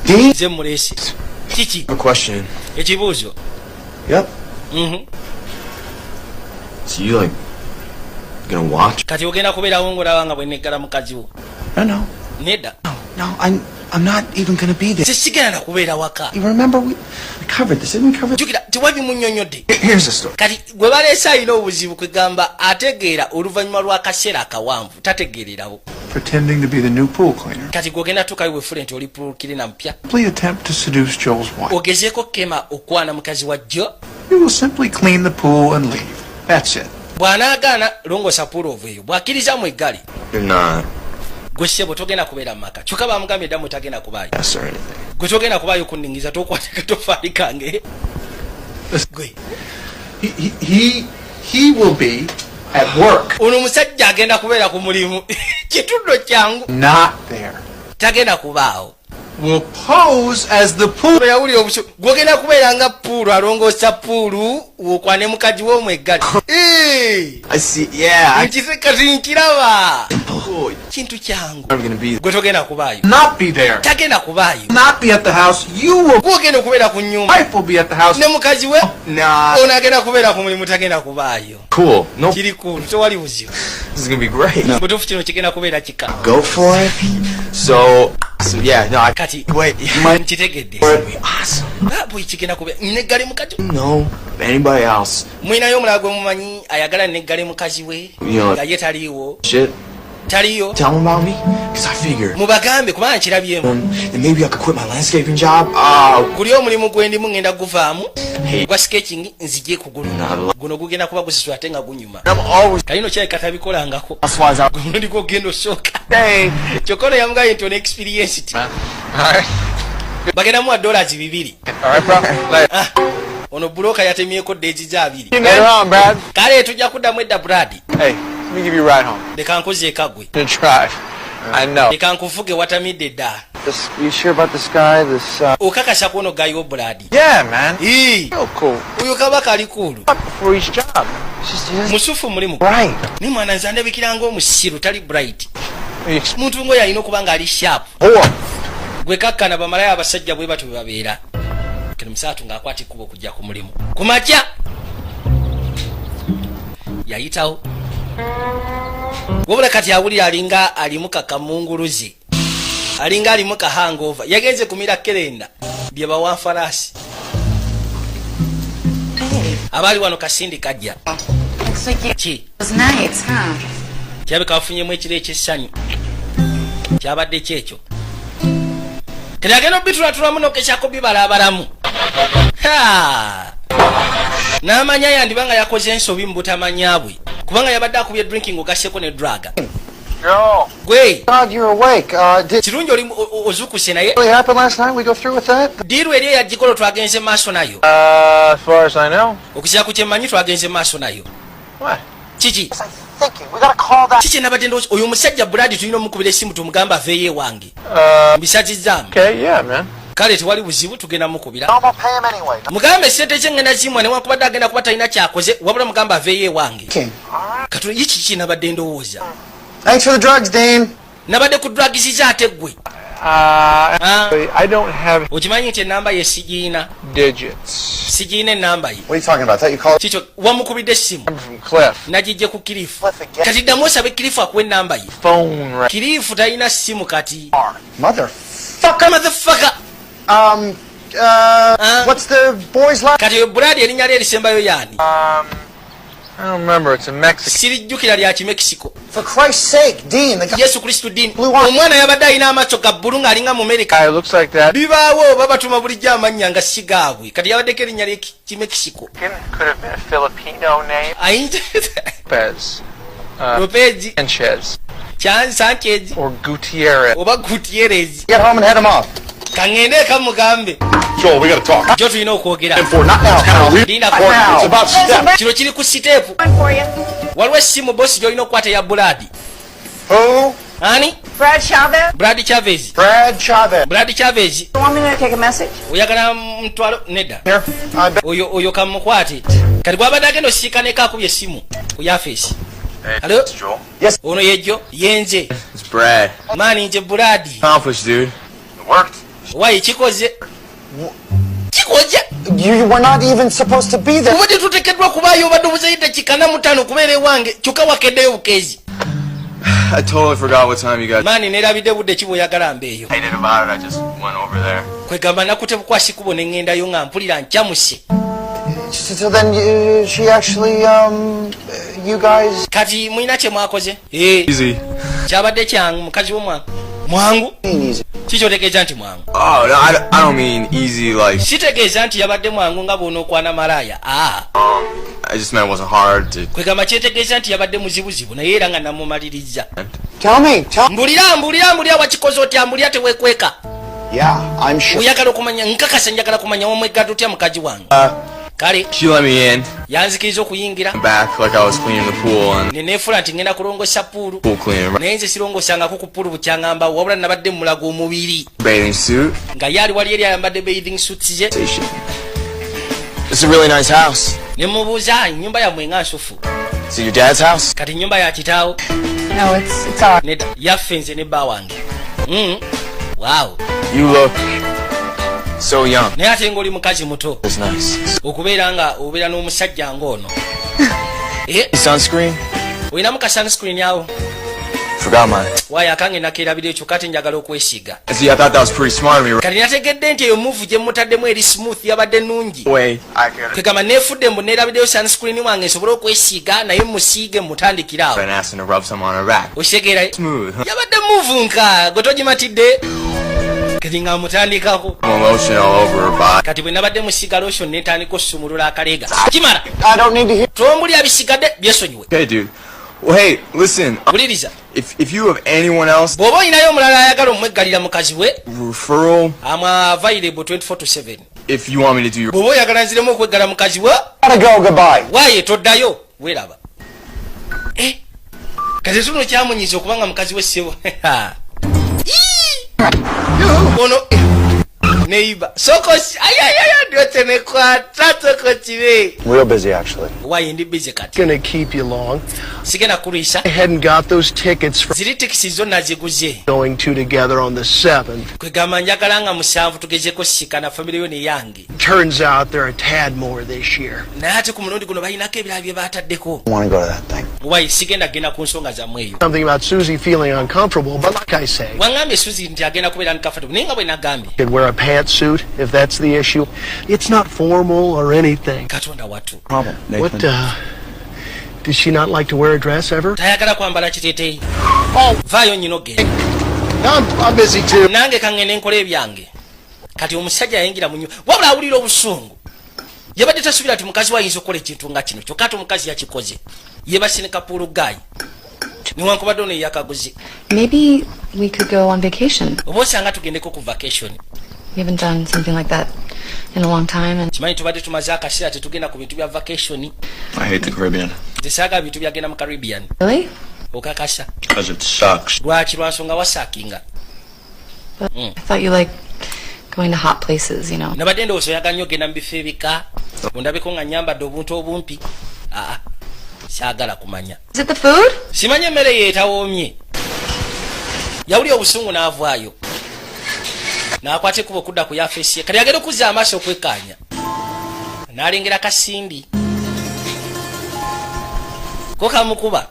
D? nze muleese kiki A question. ekibuuzo Yep. Mhm. So you like gonna watch? kati ogenda kubeerawo ng'olaba nga bwe neggala mukazi wo No. nedda No, I'm not even gonna be there. nze sigenda kubeera waka You remember we covered this, didn't we cover this? jjukira tewabimunnyonnyodde Here's the story. kati gwe baleese alina obuzibu kwegamba ategeera oluvannyuma lw'akaseera akawanvu tategeererawo Pretending to be the new pool cleaner. kati gwe ogenda tuukayo bwefule nti oli pulukirina mpya Simply attempt to seduce Joel's wife. ogezeeko kema okwana mukazi wa jjo You will simply clean the pool and leave. That's it. bw'anaagaana longosa puula oveeyo bw'akkiriza mu eggali You're not. gwe ssebo togenda kubeera mu maka kyokka bamugambye ddamu tagenda kubaayo Yes or anything. gwe togenda kubaayo kunningiza tokwata katofaali kange gwe He will be at work, ono omusajja agenda kubeera ku mulimu kituddo kyangu not there. tagenda kubaawo will pose as the pool. Yawuli obuso gwogenda kubeera nga pool alongoosa pool wokwane mukaji w'omweggali. I see. Yeah. Nkizekati nkiraba. Kintu kyangu. I'm gonna be. Gwe togenda kubaayo. Not be there. Tagenda kubaayo. Not be at the house. You will. Gwogenda kubeera ku nyumba. Wife will be at the house. Ne mukazi we. Nah. Ono agenda kubeera ku mulimu tagenda kubaayo. Cool. No. Kiri cool. Tewali buzibu. This is gonna be great. Butuufu kino kigenda kubeera kika. Go for it. So yeah. No. Kati. Wait. Nkitegedde. It'd be awesome. Boy kigenda kubeera. Neggali mukazi. No. Anybody else? Mwinayo omulala gwe mumanyi ayagala neggali mukazi we. Yeah. Ye taliiwo. Shit. Taliyo. Tell them about me, because I figure. Mubagambe kubanga nkirabyemu. And maybe I could quit my landscaping job. Guli omulimu gwendimu ngenda guvaamu. Gwa sketching nzije kugulu. Nah, Guno gugenda kuba gusiswa ate nga gunyuma. I'm always. Kalino kyali katabikolangako. That's why I. Guno ndiko gendo soka. Hey. Kyokolo yamugaye nti ono experience ti. Alright. Bagenda mu $2 Alright, bro. Later. Ono buloka yatemyeko deji za 2. Later on, Brad. Kale tujja kuddamu edda Brad. Hey, let me give you a ride home. Leka nkoze ekagwe. To drive. I know. Leka nkuvuge watamidde dda. You sure about this guy? Okakasa kuno gayo Brad. Yeah, man. Real cool. Uyo kabaka ali cool. For each job. Musufu mulimu. Right. Ni mwana nzande bikiranga omusiru tali bright. Muntu ngo yalina okubanga ali sharp. Gwe kakkana bamalaya abasajja bwe batu babeera. Kino musatu ng'akwata ekkubo kujja ku mulimu. Kumakya yayitawo. Wabula kati awulira alinga alimu kakamunguluzi. Alinga alimu ka hangover. Yagenze kumira kerenda. Bye bawa farasi. Abali wano kasindi kajja. Looks like Ki. it was nice, huh? Kyabeka afunyemu ekiro ekyesanyu. Kyabadde kyekyo. Kirageno bitula muno keshako bibala abalamu. Ha! Namanya yandibanga yakoze ensobi mbutamanyabwe. Kubanga yabadde akubye drinking ogaseko ne drug. Yo. Gwe. God, you're awake. Did Kirungi oli ozukuse naye. really happen last night? We go through with that? Diru eri ya jikolo twagenze maaso nayo. As far as I know. Okusya ku kyemanyi twagenze maaso nayo. What? Kiki. I'm thinking. We gotta call that. Kiki nabadde ndowooza oyo omusajja Brad tulina omukubira essimu tumugamba aveeyo ewange. Mbisazizaamu. Okay, yeah, man. Kale tewali buzibu tugenda mukubira. I'm gonna pay him anyway. Mugambe sente kye ngenda zimwa ne wakubadde agenda kuba talina kyakoze wabula mugamba aveeyo ewange. Okay. Kati iki kiki nabadde ndowooza. Thanks for the drugs, Dean. Nabadde ku drugs ate ggwe. I don't have Okimanyi nti ennamba ye sigiina. digits. Sigiina ennamba ye. What are you talking about? I thought you called Kikyo wamukubidde essimu. I'm from Cliff. Nagijje ku Kirifu. Cliff again. Kati ddamu osabe Kirifu akuwa ennamba ye. Phone right. Kirifu talina ssimu kati. Motherfucker. Motherfucker. What's the boy's last? Kati oyo Brad erinnya lye erisembayo yaani. I don't remember. It's a Mexican. Sirijjukira lya Kimekisiko. For Christ's sake, Dean. The guy Yesu Kristo Dini. Blue one. Omwana yabadde alina amaaso ga bbulu ng'alinga mu Amerika. looks like that. Bibaawo babatuma bulijjo amannya nga si gaabwe. Kati yabaddeko erinnya lye Kimekisiko. Could have been a Filipino name. Ayinza Lopez. Lopez. Sanchez. Sanchez. Or Gutierrez. Oba Gutierrez. Get home and head him off. Kangende kamugambe. Joel, we gotta talk. Jo tulina okwogera. Not now. Linda Now. It's about step. kino kiri ku siteepu. Waliwo essimu bosi gy'olina okukwata ya Brad. Who? Ani? Brad Chavez? Brad Chavez. Brad Chavez. Brad Chavez. You want me to take a message? Oyagala mutwalo nedda. Here. I bet. Oyo kamukwate. Kati gwabadde agenda osisiikaneko akubye essimu ku Yafeesi. Hello? Joel. Yes. Ono yejjo yenze. It's Brad. Maani nje Brad. Accomplished, dude. It worked. Wayi kikoze. Kikoze. You were not even supposed to be there. Obadde tuteekeddwa kubaayo obadde obuzayidde kikana mutaano okubeera ewange kyokka wakeddeyo bukeezi. I totally forgot what time you guys. Maani neerabidde budde ki bw'oyagala mbeeyo. Hated about it. I just went over there. Kwegamba nakute bukwasi kubo ne ŋŋendayo nga mpulira nkyamuse. So then she actually, you guys. Kati mulina kye mwakoze? Easy. Kyabadde kyangu mukazi w'omwangu. Mwangu? Easy. Kikyotegeeza nti mwangu. Oh, no, I don't mean easy like. Sitegeeza nti yabadde mwangu nga bw'onookwana malaaya. I just meant it wasn't hard to. Kwegamba kyetegeeza nti yabadde muzibuzibu naye era nga namumaliriza. Tell me. Mbulira wakikoze otya mbulira teweekweka. Yeah, I'm sure. Oyagala okumanya nkakasa njagala kumanya omwegadde otya mukazi wange. kale She let me in. yanzikiriza okuyingira Back like I was cleaning the pool and neneefula nti ngenda kulongosa puulu pool cleaner. naye nze sirongosangako ku puulu bukyangamba wabula nabadde mulaga omubiri Bathing suit. nga yaali wali eri ayambadde bathing suits ze It's a really nice house. ne mubuuza nyumba yammwe nga nsufu Is it your dad's house? kati nyumba ya kitaawo No, it's ours. nedda yaffe nze ne bba wange wow You look so young. naye ate ng'oli mukazi muto It's nice. okubeera nga obeera n'omusajja ng'ono Sunscreen? olinamu ka sunscreen awo Forgot mine. waayo akange nakeerabira ekyo kati njagala okwesiiga See, I thought that was pretty smart of me. kati nategedde nti eyo muvu gye mutaddemu eri smooth yabadde nnungi Wait. kegamba neefudde mbu neerabiddeyo sunscreen wange nsobole okwesiiga naye musiige mutandikire awo Been asking to rub some on her back. okitegeera Smooth. yabadde muvu nka gwe togimatidde kati nga mutandikako Lotion all over her body. kati bwe nabadde musiiga lotion netandika osumulula akaleega kimala I don't need to hear. tombulya bisigadde byesonyiwe Okay, dude. Well, hey, listen. wuliriza If you have anyone else, bw'oba olinayo omulala ayagala omweggalira mukazi we referral, I'm available 24/7 if you want me to do your... bw'oba oyagala nziremu okweggala mukazi we Gotta go. Goodbye. waaye toddayo weeraba kati tuno kyamunyiza okubanga mukazi we sebo ono neiba sokosi ayayaya ndyote nekwata tokokibe Real busy, actually. waaye ndi bize kati Gonna keep you long. sigenda kulwisa I hadn't got those tickets for ziri tikisi zonna ziguze going to together on the 7th. kwegamba njagala nga musanvu tugezeko sikana famire yo neyange Turns out there are a tad more this year. naye ate ku mulundi guno balinako ebirala bye bataddeko I want to go to that thing. waaye sigenda genda ku nsonga zammwe eyo Something about Susie feeling uncomfortable, but like I say, wangambye suzi nti agenda kubeera uncomfortable naye nga bwe nagambye could wear a pantsuit if that's the issue. It's not formal or anything. katonda wattu Problem, Nathan. What, does she not like to wear a dress ever? tayagala kwambala kiteeteeyi vaayo nyina ogenda I'm busy too. nange kangende nkola ebyange kati omusajja yayingira mu nyumba wabula awulira obusungu yabadde tasubira nti mukazi we ayinza okukola ekintu nga kino kyokka ate omukazi yakikoze yebasinika puulugaayi niwankubadde ono eyakaguzi Maybe we could go on vacation. oba osanga tugendeko ku vacation We haven't done something like that in a long time, and kimanyi tubadde tumaze akaseera tetugenda ku bintu bya vacation I hate the Caribbean tesaaga bintu byagenda mu caribbean really? okakasa because it sucks. lwaki lwansonga wasaakinga But I thought you liked going to hot places, you know. nabadde ndowooza oyagala nnyo ogenda mu bifo ebika ondabeko nga nyambadde obuntu obumpi aa saagala kumanya Is it the food? simanyi emmere yeetawoomye yawulya obusungu n'avaayo n'akwata ekkuba okudda ku yafeesi ye kati agenda okuzza amaaso okwekkaanya n'alengera kasindi ko kamukuba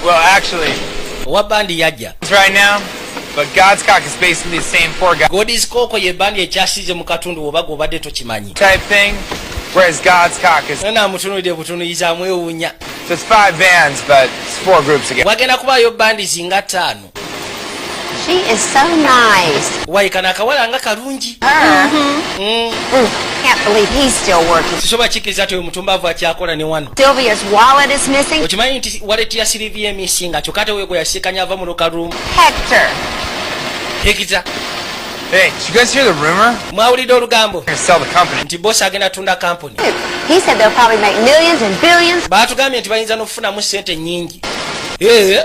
Well, actually, owa bandi yajja right now, but God's Cock is basically the same four guy godis kooko ye bandi ekyasiize mu katundu oba gobadde tokimanyi type thing, whereas God's Cock is naamutunuulidde butunuyiza amwewuunya so it's 5 bands, but it's 4 groups again. wagenda kubaayo bandi zinga 5 She is so nice. wayikana akawala nga kalungi Her. Can't believe he's still working. sisobola kikkiriza ti oyo mutumbaavu akyakola ne wano Sylvia's wallet is missing. okimanyi nti waleti ya silivia emisinga kyokka ate weegwe yasiikanya ava mu lokaruumu Hector. hekiza Hey, did you guys hear the rumor? mwawulidde olugambo They're gonna sell the company. nti bosi agenda tunda kampuni He said they'll probably make millions and billions. baatugambye nti bayinza n'okufunamu sente nnyingi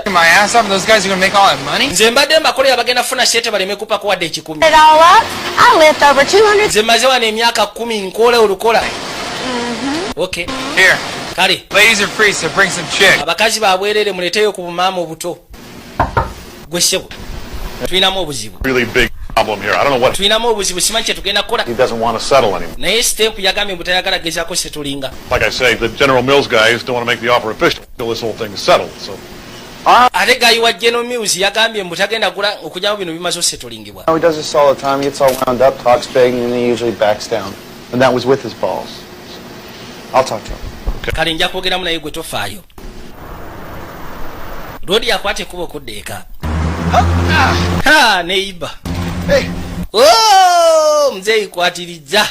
My ass off, and those guys are gonna make all that money? nze mbadde mbakolera bagenda kufuna sente baleme kupako wadde ekikumi It all up. I lived over 200. nze maze wano emyaka 10 nkola olukola okay Here, kale ladies are free, so bring some chick. abakazi babwerere muleeteyo ku bumaama obuto gwe ssebo tulinamu obuzibu Really big problem here. I don't know what. tulinamu obuzibu simanyi kye tugenda kukola He doesn't want to settle anymore. naye stamp yagambye mbu tayagala gezaako setulinga Like I say, the General Mills guys don't want to make the offer official until this whole thing is settled. So ate gayi wa General Mills yagambye mbu tagenda okujyamu bino bimaze osetulingibwa He does this all the time. He gets all wound up, talks big, and then he usually backs down. And that was with his balls. I'll talk to him. kale nja kwogeramu naye gwe tofaayo lodi akwata ekkuba okudda eka neiba muzeeyi kwatirijja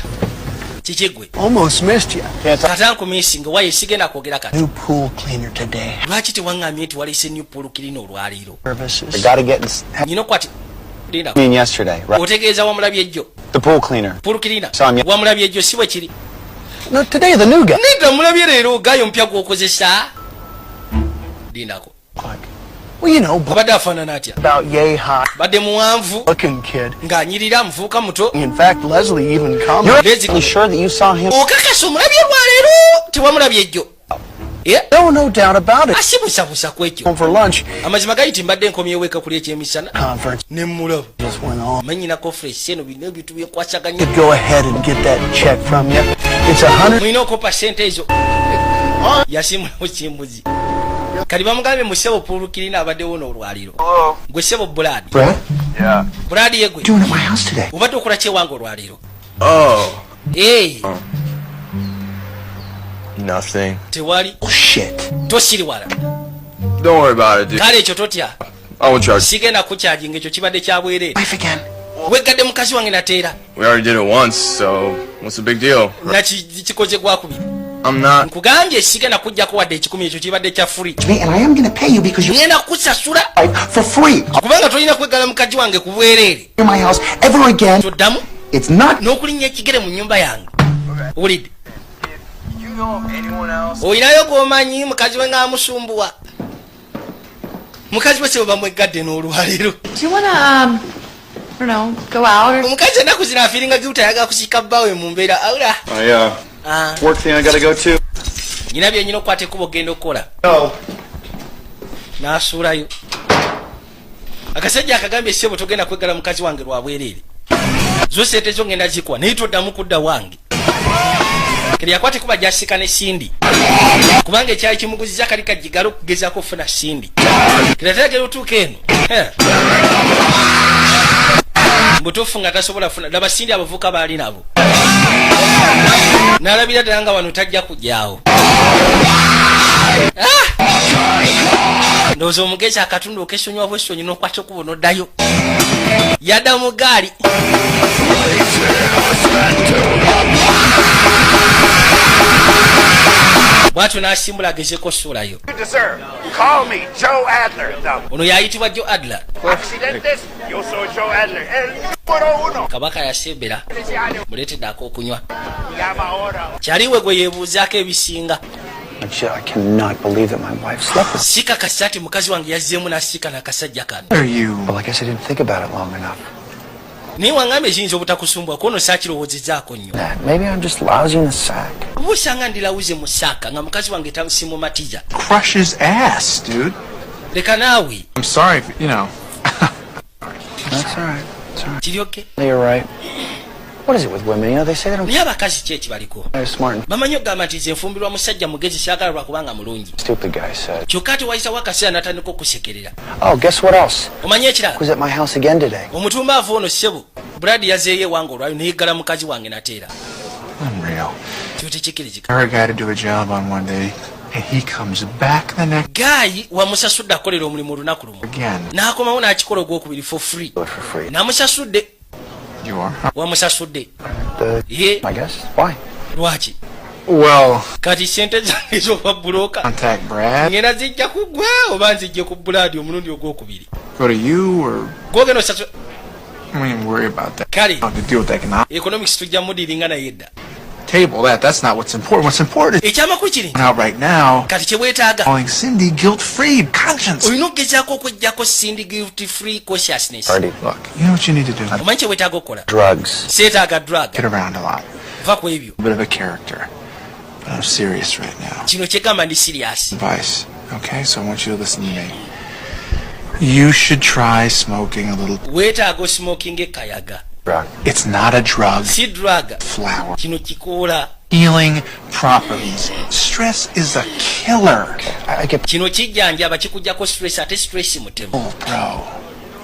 kikigwe Almost missed you. katankumisinga waye sigenda kwogera kati New pool cleaner today. lwaki tewaŋŋambye nti waleese new pool kirina olwaliiro Services. I gotta get in... nyina okwati I mean yesterday, right? otegeeza wamulabye ejjo The pool cleaner. pool cleaner Saw him wamulabye ejjo si bwe kiri No, today, the new guy. nedda mulabye leero gayo mpya gwokozesa lindako Well, you know, abadde afaanana atya about yay high badde muwanvu looking kid. ng'anyirira muvuuka muto In fact, Leslie even You're commented. absolutely sure that you saw him? okakasa omulabye lwaleero tewamulabye ejjo No doubt about it. asibusabusa ku ekyo Home for lunch. amazima gayiti mbadde nkomyeweka kuli ekyemisana Conference ne mulaba just went on. manyinako fresh eno birina ebintu byekwasaganya Could go ahead and get that check from you. It's 100. mulina okopa sente ezo yasimulawo kimbuzi kali bamugambe mu ssebo puulukirina abaddewo n'olwaliro gwe ssebo buladi Brad, buladi yegwe doing at my house today. obadde okola kyewange olwaliro Nothing. tewali Oh, shit. tosiriwala Don't worry about it, dude. kale ekyo totya I won't charge. sigenda kukyajinga ekyo kibadde kya bwereere Wife again. weggadde mukazi wange nateera We already did it once, so what's the big deal? nakikoze gwakubiri I'm not. nkugambye sigenda kujjako wadde ekikumi ekyo kibadde kya free And I am going to pay you because ngenda kusasula for free. kubanga tolina kweggala mukazi wange ku bwereere In my house ever again. toddamu It's not. n'okulinnya ekigere mu nnyumba yange owulidde oyinayo gwomanyi mukazi we ng'amusumbuwa mukazi we sebo bamweggadde n'olwaliro Do you want to, I don't know, go out or... omukazi ennaku zino afiiringa giwutayagala kusiika bbaawe mu mbeera awula Work thing I gotta go to. nyina byenyina okukwata ekkuba ogenda okukola n'asuulayo akasajja akagambye sebo togenda kweggala mukazi wange lwa bwereere zo sente zo ngenda zikuwa naye toddamu kudda wange kiri yakwata ekuba gyasika ne sindi kubanga ekyali kimuguziza kali kajjigala okugezaako okufuna sindi kirateragera otuuka eno mutuufu nga tasobola funa laba sindi abavuka baali nabo n'alabira ddala nga wano tajja kujjaawo ndowooza omugezi akatundu okesonyiwa bwesonyi n'okwata okuba n'oddayo yadda mu gaali bwatyo n'asimbula agezeko suulayo ono yayitibwa Joe Adler kabaka yasembera muleetedde ak'okunywa kyaliwe gwe yeebuuzaako ebisinga I cannot believe that my wife slept with sika kasati mukazi wange yazzeemu n'asiika n'akasajja kano Well, I guess I didn't think about it long enough. naye wangambe ekiyinza obutakusumbwa kuono saakirowoozezaako nnyo Maybe I'm just lousy in the sack. oba osanga ndirawuze mu saaka nga mukazi wange simumatiza Crush his ass, dude. leka naawe I'm sorry, you know. That's all right. It's all right. kiri oke You're right. What is it with women? You know, they say they don't naye abakazi ki ekibaliko they're smart. bamanyi okugamba nti nze nfumbirwa musajja mugezi saagala lwakubanga mulungi Stupid guy said. kyokka ati wayisawo akaseera n'atandika okusekerera Oh, guess what else? omanyi ekirala Was at my house again today. omutumbaavu ono ssebo brad yazeeyo ewange olwayo neyeggala mukazi wange nateera Unreal. kyo tekikirizika Hire a guy to do a job on one day, and he comes back the next gaayi wamusasudde akolera omulimu olunaku lumu again. n'akomawo n'akikola ogwokubiri for free Do it for free. namusasudde You are? wamusasudde I guess. Why? lwaki Well, kati sente zange z'oba bulooka contact Brad. ngenda zijja kugwa oba nzijje ku bulaadi omulundi ogwokubiri Go to you, or gwogenda osasula I don't even worry about that. kale I have to deal with economic economics tujja mudiringa naye edda table. That's not what's important. What's important is ekyamakulu kiri out right now. kati kyebwetaaga Calling Cindy guilt-free, conscience. olina okugezaako okuggyako sindi guilty free consciousness Party. Look, you know what you need to do? omanyi kyebwetaaga okukola Drugs. seetaaga drug Get around a lot. va ku ebyo A bit of a character. But I'm serious right now. kino kyegamba ndi siriasi Advice, okay? So I want you to listen to me. You should try smoking a little. weetaaga osmoking ekayaga Drug. It's not a drug. si drug Flower. kino kikoola Healing properties. Stress is a killer. I get. kino kijjanjaba kikuggyako stress ate stress mutemu Oh, bro.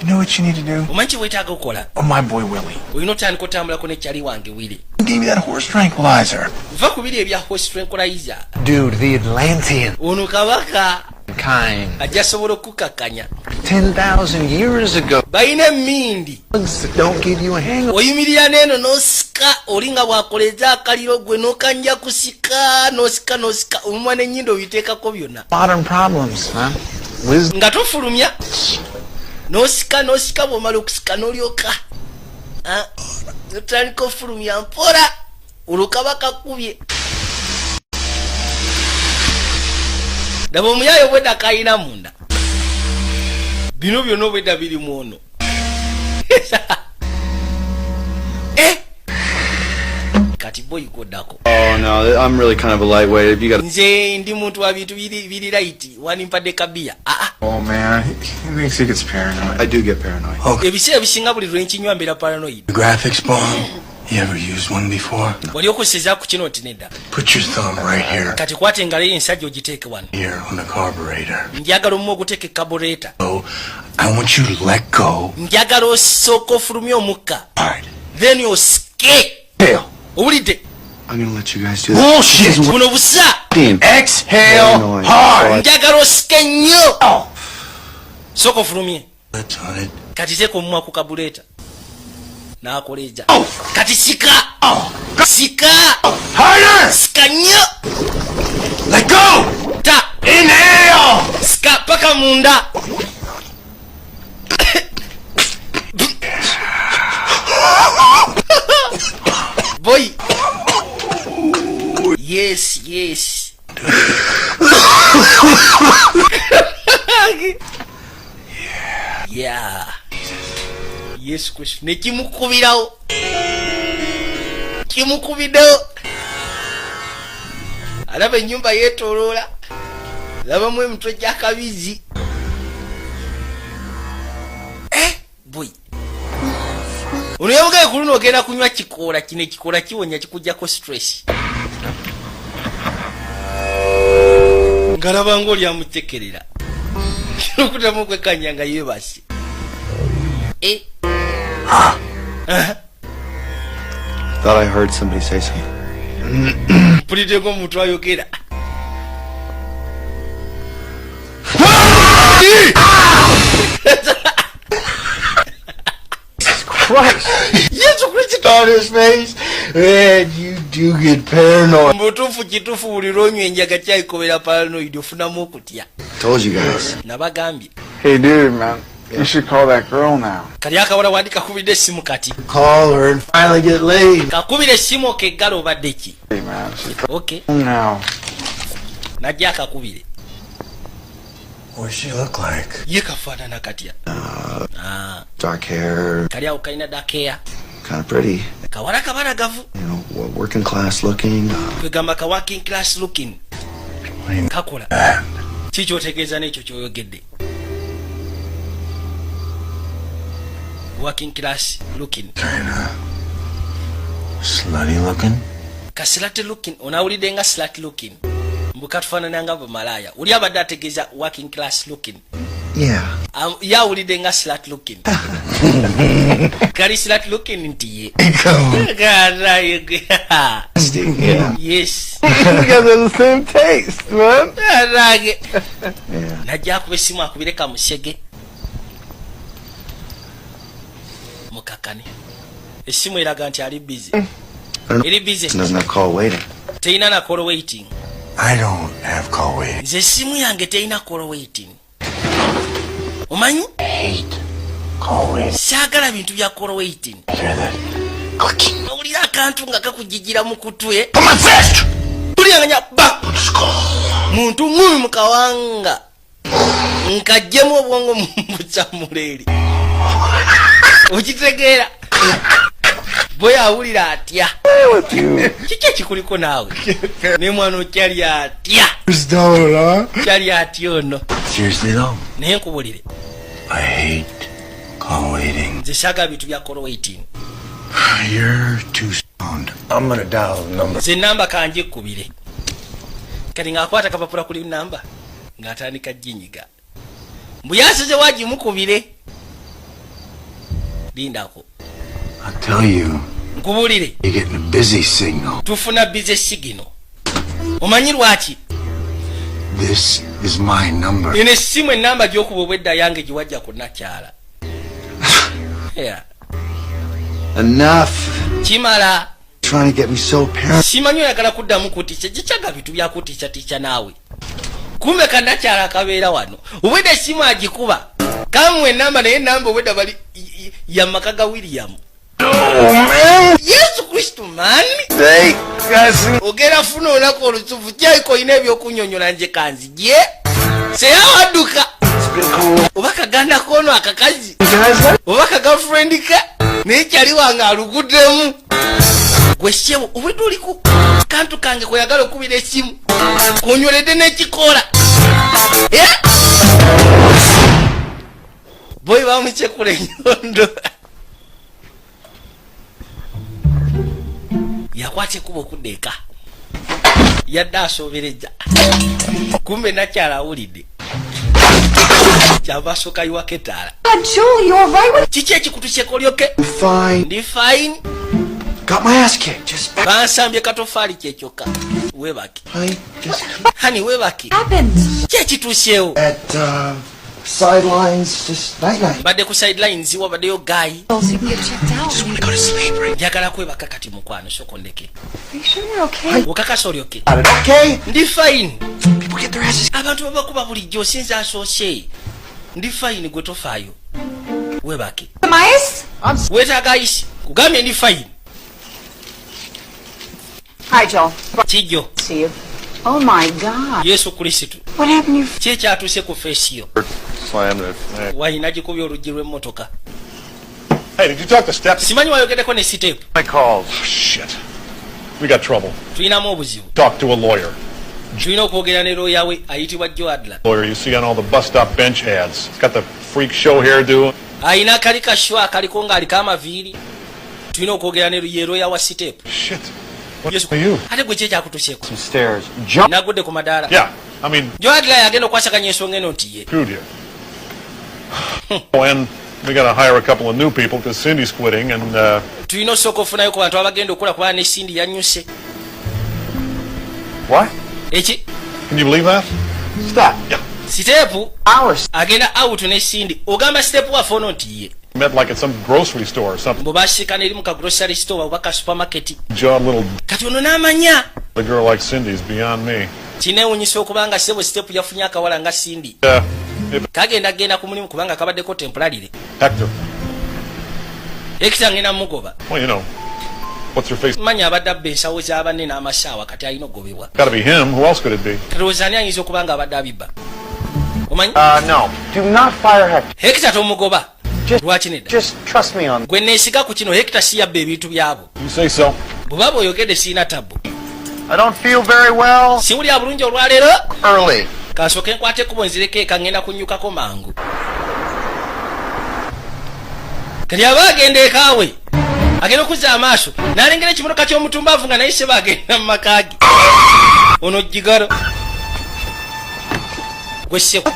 You know what you need to do? omanyi kyebwetaaga okukola Oh, my boy Willie. olina otandika otambulako nekyali wange wiri He gave me that horse tranquilizer. va ku biri ebya horse tranquilizer Dude, the Atlantean ono kabaka kind. ajja sobola okukakkanya 10,000 years ago. balina emindi Drugs that don't give you a hangover. oyimirira neeno n'osika oli nga bwakoleza akaliro gwe n'okanja kusika n'osika omumwa n'ennyindo obiteekako byonna Modern problems, huh? Wisdom. nga tofulumya Nosika bw'omala okusika n'olyoka otandika ofulumya mpola olukaba kakubye. Daba omuyayo bwedda kayina munda. Bino byonna obwedda biri mu ono. Kati boy godako. Oh no, I'm really kind of a lightweight. If you got nze ndi muntu wa bintu biri right wanimpadde kabia. Oh man, he thinks he gets paranoid. I do get paranoid. Ebiseera bisinga buli lwenkinywa mbeera paranoid. The graphics bomb. You ever used one before? Wali okuseza ku kino tinedda. Put your thumb right here. Kati kwate engalo ensajja ogiteeke wano. Here on the carburetor. Njagala omu oguteeke carburetor. Oh, I want you to let go. Njagala osooka ofulumya omukka. Alright. Then you skate. Hell. Owulidde? I'm gonna let you guys do that. Bullshit! Buno busa. Exhale hard. Njagala osike nnyo. Sooka ofulumye. That's on it. Kati teeka omumwa ku carburetor. N'akoleja. Kati sika. Sika. Harder! Sika nnyo. Let go! Ta. Inhale! Sika paka munda. Boy. Yes. Yeah. Yes, Kristo. Ne kimukubirawo. Kimukubiddewo. Alaba ennyumba yeetooloola. Labamu emitwe gy'akabizi. Boy. Ono yamugaye ku luno ogenda kunywa kikoola kino ekikoola kiwonya kikuggyako stress. Ngalaba ng'oli amutekerera. Okutamu kwekanya nga yeebase. Thought I heard somebody say something. Mpulideko omuntu ayogera. Christ! Yesu Kristo On his face, man, you do get paranoid. Mbutuufu kituufu buli lwonywa enjaga kyayikobera paranoid ofunamu okutya. Told you guys. Nabagambye. Hey dude, man, you should call that girl now. Kali akawala wandi kakubidde essimu kati. Call her and finally get laid. Kakubira essimu okeggala obadde ki? Hey man, she's Okay. now. Najja akakubire. What does she look like? Ye kafaanana katya. Dark hair, Kali awo kalina dakeya. kind of pretty. Kawala kabalagavu. You know, working class looking. Kwegamba ka working class looking. Kakola. Kiki otegeeza n'ekyo ky'oyogedde? Working class looking. Kinda slutty looking. Ka slut looking. Onawulidde nga slut looking. Mbuka tufaanana nga bamalaya. Oli abadde ategeeza working class looking. Yeah. Yawulidde nga slut looking. Kali slut looking nti ye. Yeah. Yes. You guys have the same taste, man. Yeah. Najja akuba essimu akubire kamusege. Mukakane. Essimu eraga nti ali busy. I don't know. Eri busy. Doesn't have call waiting. Teyina na call waiting. I don't have call waiting. Nze essimu yange teyina call waiting. Omanyi? Hate call waiting. Saagala bintu bya call waiting. Hear that? Clicking. Owulira akantu nga kakujijira mu kutwe. Put my fist! Tulyanganya ba! Muntu ngumi mu kawanga. Nkajjemu obwongo mu bucamuleeri. Okitegeera? Boy awulira atya. Kiki ekikuliko naawe? Ne mwana okyali atya. Kyali atya ono. Seriously though, Naye nkubulire. I hate call waiting. Nze saagala bintu bya call waiting. You're too stoned. I'm gonna dial the number. Nze namba kanje ekkubire. Kati ng'akwata kapapula kuli namba ng'atandika ginyiga. Mbu yasize wagimukubire. Lindako. I'll tell you, Nkubulire. you're getting a busy signal. Tufuna busy signal. Omanyi lwaki? This is my number. Eno essimu ennamba gy'okuba obwedda yange giwajja ku nakyala. Yeah. Enough. Kimala. Trying to get me so paranoid. Simanyi oyagala kuddamu kutiisa gikyaga bintu bya kutiisa naawe. Kumbe kanakyala akabeera wano. Obwedda essimu agikuba kamwe namba naye namba obwedda bali ya makaga William. Yesu Kristo man. Ogera funa olako olusufu kyaiko ina ebyokunyonyola nje kanzije. Seyawadduka. Oba kaganda kono akakazi. Oba kagafriend ka. Naye kyali wange aluguddemu. Gwe sebo obwedda oliku kantu kange kweyagala okubira essimu. Kunyoledde n'ekikola. Boy bamukyekula ennyondo. Yakwata ekkubo okuddeeka. Yadde asoobereza. Kumbe nakyala awulidde. Kyava asooka yiwako ettaala. Julie, you're right. Kiki ekikutu kyekolyoke? Fine. Ndi fine. Got my ass kicked. Just back. Bansambye katofaali kyekyoka. Webake. Hani webake. Happened. Ki ekituuseewo? At sidelines, just night night. Badde ku sidelines wabaddeyo guy. So you can get checked out. Just want to go to sleep. Right? Njagala kwebaka kati mukwano soko ndeke. Are you sure you're okay? Okakasa oli okay? Got it. Okay. Ndi fine. People get their asses. Abantu babakuba bulijjo sinze asoose. Ndi fine gwe tofaayo. Webake. Some ice? Weetaaga isi. Kugambye ndi fine. Hi, Joel. Kijjo. See you. Oh my God. Yesu Kristo. What happened to you? Ki ekyatuuse ku feesi yo? Slammed it. Hey. Wayina gikubye oluggi lw'emmotoka. Hey, did you talk to Steph? Simanyi wayogeddeko ne siteepu. I called. Oh, shit. We got trouble. Tulinamu obuzibu. Talk to a lawyer. Tulina okwogera ne looya we ayitibwa Joe Adler. Lawyer you see on all the bus stop bench ads. It's got the freak show hairdo. Ayina akali kashwa akaliko ng'aliko amaviiri. Tulina okwogera ne looya wa siteepu. Shit. Yesu. What are you? Ate gwe ki ekyakutuuseeko? Some stairs. Jump. Nagudde ku madaala. Yeah, I mean, Joe Adler yagenda okwasaganya ensonga eno nti ye. screwed you. Oh, and we got to hire a couple of new people because Cindy's quitting, and Tulina osooka ofunayo ku bantu abagenda okukola kubanga ne Cindy yannyuse. What? Eki can you believe that? Stop. Yeah. siteepu Hours. agenda out ne Cindy. Ogamba siteepu waffe ono nti ye. Met like at some grocery store or something. Mbu baasika eri mu ka grocery store oba ka supermarket. John, little Kati ono n'amanya. a girl like Cindy's beyond me. Kineewunyisa okubanga sebo siteepu yafunye akawala nga Cindy. If Kagenda ku mulimu kubanga kabaddeko temporarily. Hector, Ekita ngenda mugoba. well, you know, what's her face? Manya abadde abba ensawo z'abanne n'amasaawa kati alina ogobebwa. Got to be him. Who else could it be? Kalowooza ani ayinza okubanga abadde abibba? Omanyi? No. Do not fire Hector. Hekita tomugoba. Just- Lwaki nedda? Just trust me on. Gwe neesiga ku kino Hekita si yabba ebintu byabo. You say so. Bw'oba bw'oyogedde siina tabbu. I don't feel very well. Siwulira bulungi olwaleero. Early. Kansooke nkwate ekkubo nzireko eka ngenda kunnyukako mangu. Kati aba agenda ekaawe. Agenda okuzza amaaso. N'alengera ekimotoka ky'omutumbaavu nga naye seba agenda mu maka ge. Ono jjigalo. Gwe sseko.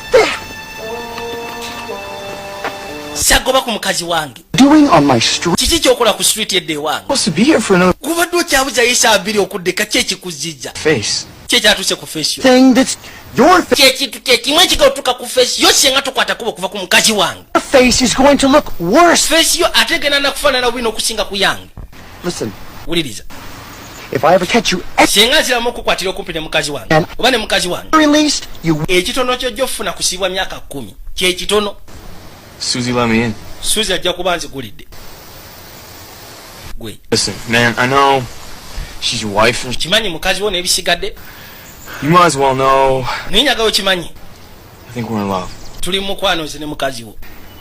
Sagoba ku mukazi wange. Doing on my street. Kiki ky'okola ku street edda ewange? Supposed to be here for another Kubadde okyabuza yisa abiri okuddeka ki ekikuzizza? face. Ki ekyatuuse ku feesi yo? Thing that's your Ki ekintu kimu ekigatuuka ku feesi yo singa tokwata kubo okuva ku mukazi wange. face is going to look worse. Feesi yo ate egenda nakufaanana bwino okusinga ku yange. Listen, Wuliriza. if I ever catch you at Singa nziramu okukwatira okumpi ne mukazi wange. Oba ne mukazi wange. the least, you Ekitono ky'ojja ofuna kusiibwa myaka 10. Kye kitono. Susie let me in. Suzi ajja kuba nzigulidde. Gwe. Listen, man, I know she's your wife and Kimanyi mukazi wo n'ebisigadde. you might as well know. Naye njagala okimanyi. I think we're in love. Tuli mu mukwano nze ne mukazi wo.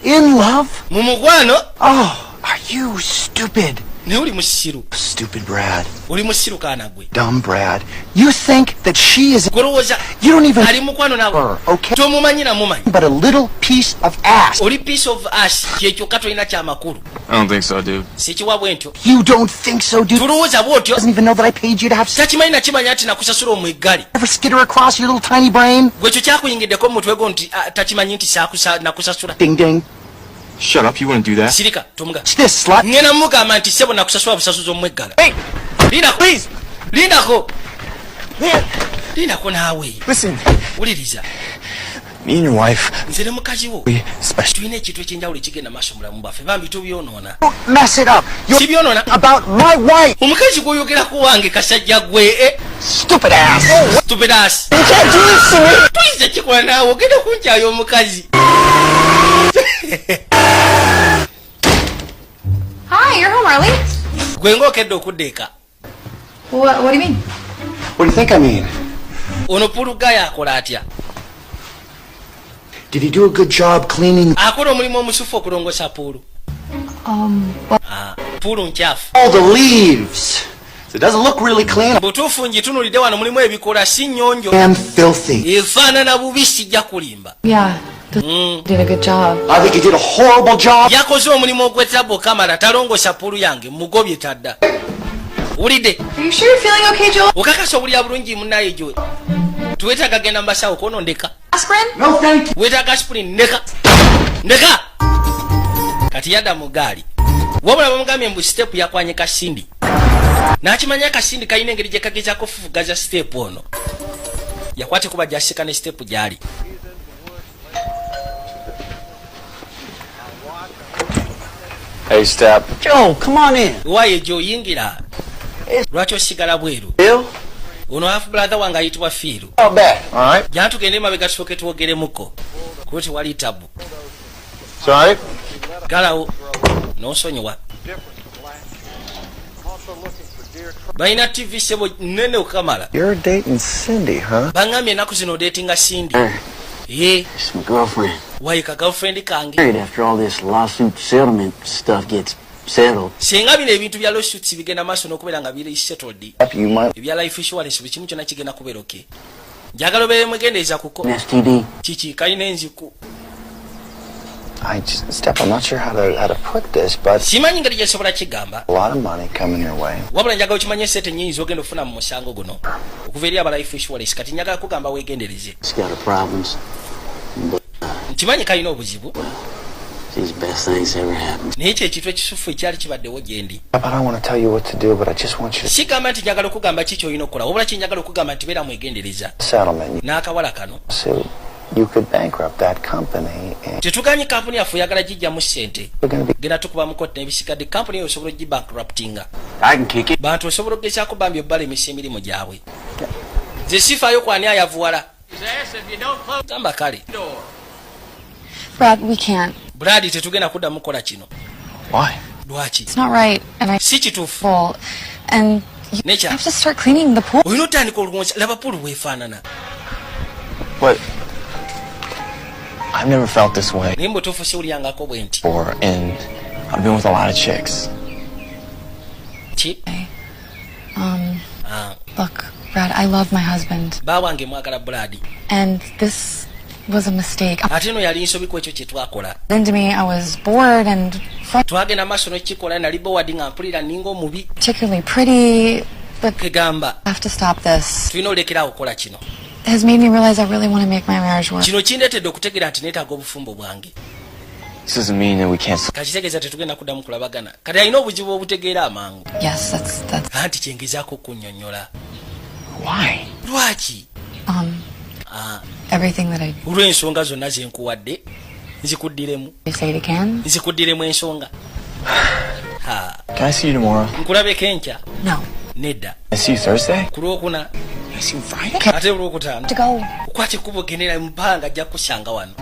in love? Mu mukwano Oh, are you stupid? naye oli musiru. Stupid Brad. Oli musiru kaana gwe. Dumb Brad. You think that she is Golowooza You don't even ali mukwano nawe. her, okay? Tomumanyi na mumanyi. But a little piece of ass. Oli piece of ash kyekyo katolina kyamakulu. I don't think so, dude. Sikiwa bwentyo. You don't think so, dude? Tulowooza bwotyo. Doesn't even know that I paid you to have sex. Takimanyi nakimanya nti nakusasula omweggale. Ever skitter across your little tiny brain? Gwe kyo kyakuyingiddeko mu mutwe gwo nti takimanyi nti nakusasula. Ding ding. Shut up, you wouldn't do that. Sirika tomuga. It's this slut. Ngenda mugamba nti sebo nakusasula busasuzi omweggala. Hey, Lindako. please. Lindako. Man, Lindako naawe. listen. Wuliriza. Me and your wife, Nze ne mukazi wo. we special. Tulina ekintu ekyenjawulo ekigenda maaso mulamu baffe. Bambi tubyonoona. Don't mess it up. You're Sibyonoona. about my wife. Omukazi gw'oyogerako wange kasajja gwe. Stupid ass. Stupid ass. You can't do this to me. Tuyinza kikola naawe ogenda kunkyayo omukazi. Hi, you're home early? gwe ng'okedde okudda eka. What do you mean? What do you think I mean? Ono Pulugaya akola atya? Did he do a good job cleaning Akola omulimu omusufu okulongosa puulu. Puulu nkyafu. all the leaves? So it doesn't look really clean Butuufu ngitunulidde wano mulimu ebikola si nnyonjo. and filthy. Efaanana bubi sijja kulimba. Yeah, did a good job. I think he did a horrible job. Yakoze omulimu ogw'ettabo Kamala talongosa puulu yange mugobye tadda. Wulidde? Are you sure you're feeling okay, Joel? Okakasa obulya bulungi munnaye gwe. Tuwetaaga genda mu basawo kono ndeka. Aspirin? No, thank you. Weetaaga aspirin ndeka. Ndeka! Kati yadda mu gaali. Wabula bamugambye mbu sitepu yakwanye Kasindi. N'akimanya Kasindi kalina engeri gye kagezaako okufufugaza sitepu ono. Yakwate kuba gy'asika ne sitepu gy'ali. Hey, Step. Joe, come on in. Waaye gye oyingira. Lwaki osigala bweru? Bill? Ono half brother wange ayitibwa Fiiru. Not bad. All right. Jana tugende mabega tusooke twogeremuko. Kuba tewali tabu. Sorry. Galawo n'osonyiwa. Balina TV sebo nnene okukamala. You're dating Cindy, huh? Bangambye ennaku zino odeetinga Cindy. It's my girlfriend. Wayi ka girlfriend kange. Married after all this lawsuit settlement stuff gets settled. Singa bino ebintu bya lawsuits bigenda maaso n'okubeera nga biri settled. You might. Ebya life insurance buli kimu kyonna kigenda kubeera okay. Njagala obeere mwegendeeza kuko. STD. Kiki kalina enziku. Step, I'm not sure how to put this, but Simanyi ngeri gyesobola kigamba. a lot of money coming your way. Wabula njagala okimanye sente nnyingi z'ogenda ofuna mu musango guno. Okuva eri aba life insurance kati njagala kugamba weegendereze. She's got her problems. But Nkimanyi kalina obuzibu. she's the best thing's ever happened. Naye ekyo ekintu ekisufu ekyali kibaddewo gye ndi. I don't want to tell you what to do, but I just want you to Sigamba nti njagala okugamba ki ky'olina okukola wabula kyenjagala okugamba nti beera mwegendereza. settlement. N'akawala kano. So you could bankrupt that company, and Tetuganye kampuni yaffe oyagala gijjamu ssente. we're going to be. Genda tukuba mu kooti n'ebisigadde kampuni eyo osobola ogibankruptinga. I can kick it. Bantu osobola okugezaako bambi obbalemesa emirimu gyabwe. Nze sifaayo ku ani ayavuwala. Gamba kale. Brad, we can't. Brad tetugenda kuddamu kukola kino. Why? Lwaki? It's not right, and I Si kituufu. full. And you Nature. have to start cleaning the pool. Olina otandika olugonsa laba puulu bwefaanana. What? I've never felt this way Naye mbutuufu siwulyangako bwe nti. before, and I've been with a lot of chicks. Ki? Look, Brad, I love my husband, Baa wange mwagala Brad. and this was a mistake. Ate no yali nsobi ku ekyo kye twakola. Into me, I was bored and Twagenda maaso n'ekikola nali bowadi nga mpulira ninga omubi. particularly pretty, but Kegamba I have to stop this. tulina olekerawo okukola kino. It has made me realize I really want to make my marriage work. Kino kindeetedde okutegeera nti neetaaga obufumbo bwange. This doesn't mean that we can't. Kakitegeeza tetugenda kuddamu kulabagana. Kati alina obuzibu obutegeera amangu. Yes, that's Anti kyengezaako okunnyonnyola. Why? Lwaki? everything that I Olw'ensonga zonna ze nkuwadde nzikuddiremu. say it again. Nzikuddiremu ensonga. Can I see you tomorrow? Nkulabeko enkya. No. Nedda. I see you Thursday? Ku Lwokuna. I see you Friday? Ate Olwokutaano. To go. Okwate ekkubo gendera mpanga ajja kusanga wano.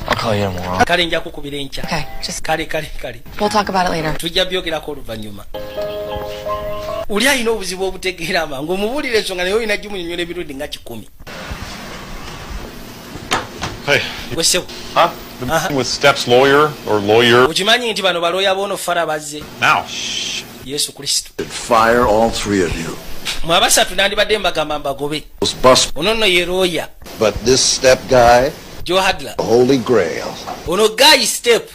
I'll call you tomorrow. Kale nja kukubira enkya. Okay, just Kale. we'll talk about it later. Tujja byogerako oluvannyuma. Oli alina obuzibu obutegeera amangu omubuulira ensonga naye olina gimunyonnyola ebirungi nga 10. Hey, Wesebo. huh? The meeting with Step's lawyer or lawyer. Okimanyi nti bano balooya boono fara bazze. Now. Yesu Kristo. Fire all three of you. Mwe abasatu nandibadde mbagamba mbagobe. Those bus, Ono nno ye looya. but this Step guy, Joe Hadler. the Holy Grail. Ono Guy Step.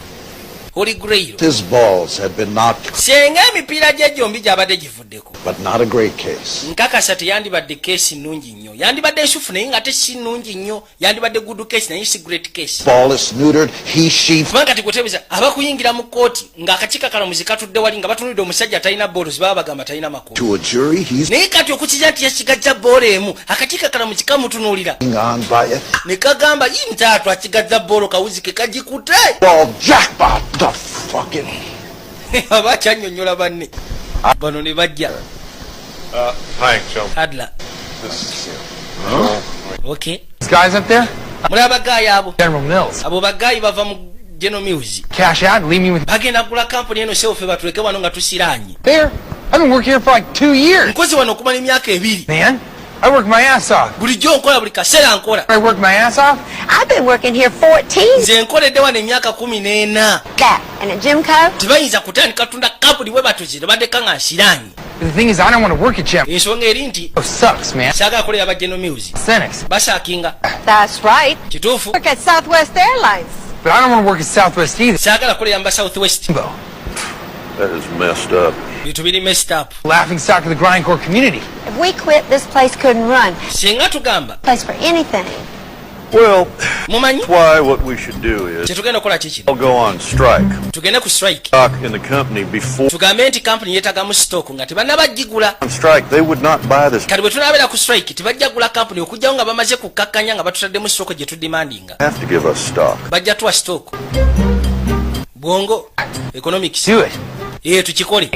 Holy Grail. His balls had been knocked, Senga emipiira gye gyombi gyabadde givuddeko. but not a great case. Nkakasa teyandibadde keesi nnungi nnyo. Yandibadde nsufu naye ng'ate si nnungi nnyo. Yandibadde good case naye si great case. Ball is neutered, he, she, Kubanga kati kutebeeza abakuyingira mu kkooti ng'akakiiko kalamuzi katudde wali nga batunulidde omusajja atalina boolos baba bagamba talina makulu. to a jury, he's Naye kati okukiza nti yakigajja boola emu akakiiko kalamuzi kamutunuulira being on by it. ne kagamba yi ntaatu akigajja boolo kawuzi ke kagikute. Ball jackpot, the fucking. Aba akyannyonnyola banne. Bano ne bajja. Hi, Joe. Adler. This is Okay. These guys up there? Mulaba bagaayi abo. General Mills. Abo bagaayi bava mu General Mills Cash out and leave me with... bagenda kugula kampuni eno seofe batuleke wano nga tusiranye. There? I've been working here for like 2 years. Nkozi wano okumala emyaka 2. Man, I work my ass off. Bulijjo nkola buli kaseera nkola. I work my ass off? I've been working here 14. Nze nkoledde wano emyaka 14. That and at Jimco. Tebayinza kutandika tunda kampuni bwe batuzi tebaddeka nga nsiranye. The thing is, I don't want to work at Jim. Ensonga eri nti Oh, sucks, man. saagala kolera ba General Mills. Cynics. Basaakinga. That's right. Kituufu. Work at Southwest Airlines. But I don't want to work at Southwest either. saagala kolera mu ba Southwest. Though. That is messed up. Bintu biri messed up. Laughing stock of the grindcore community. If we quit, this place couldn't run. Singa tugamba Place for anything. Well, mumanyi that's why what we should do is kyetugenda okukola kiki I'll go on strike. tugende ku strike Stock in the company before tugambe nti kampuni yeetagamu stock nga tebannabagigula on strike, they would not buy this. kati bwe tunabeera ku strike tebajja gula kampuni okugjawo nga bamaze kukakkanya nga batutaddemu stock gye tudimandinga Have to give us stock. bajja tuwa stock bwongo economics Do it. tukikole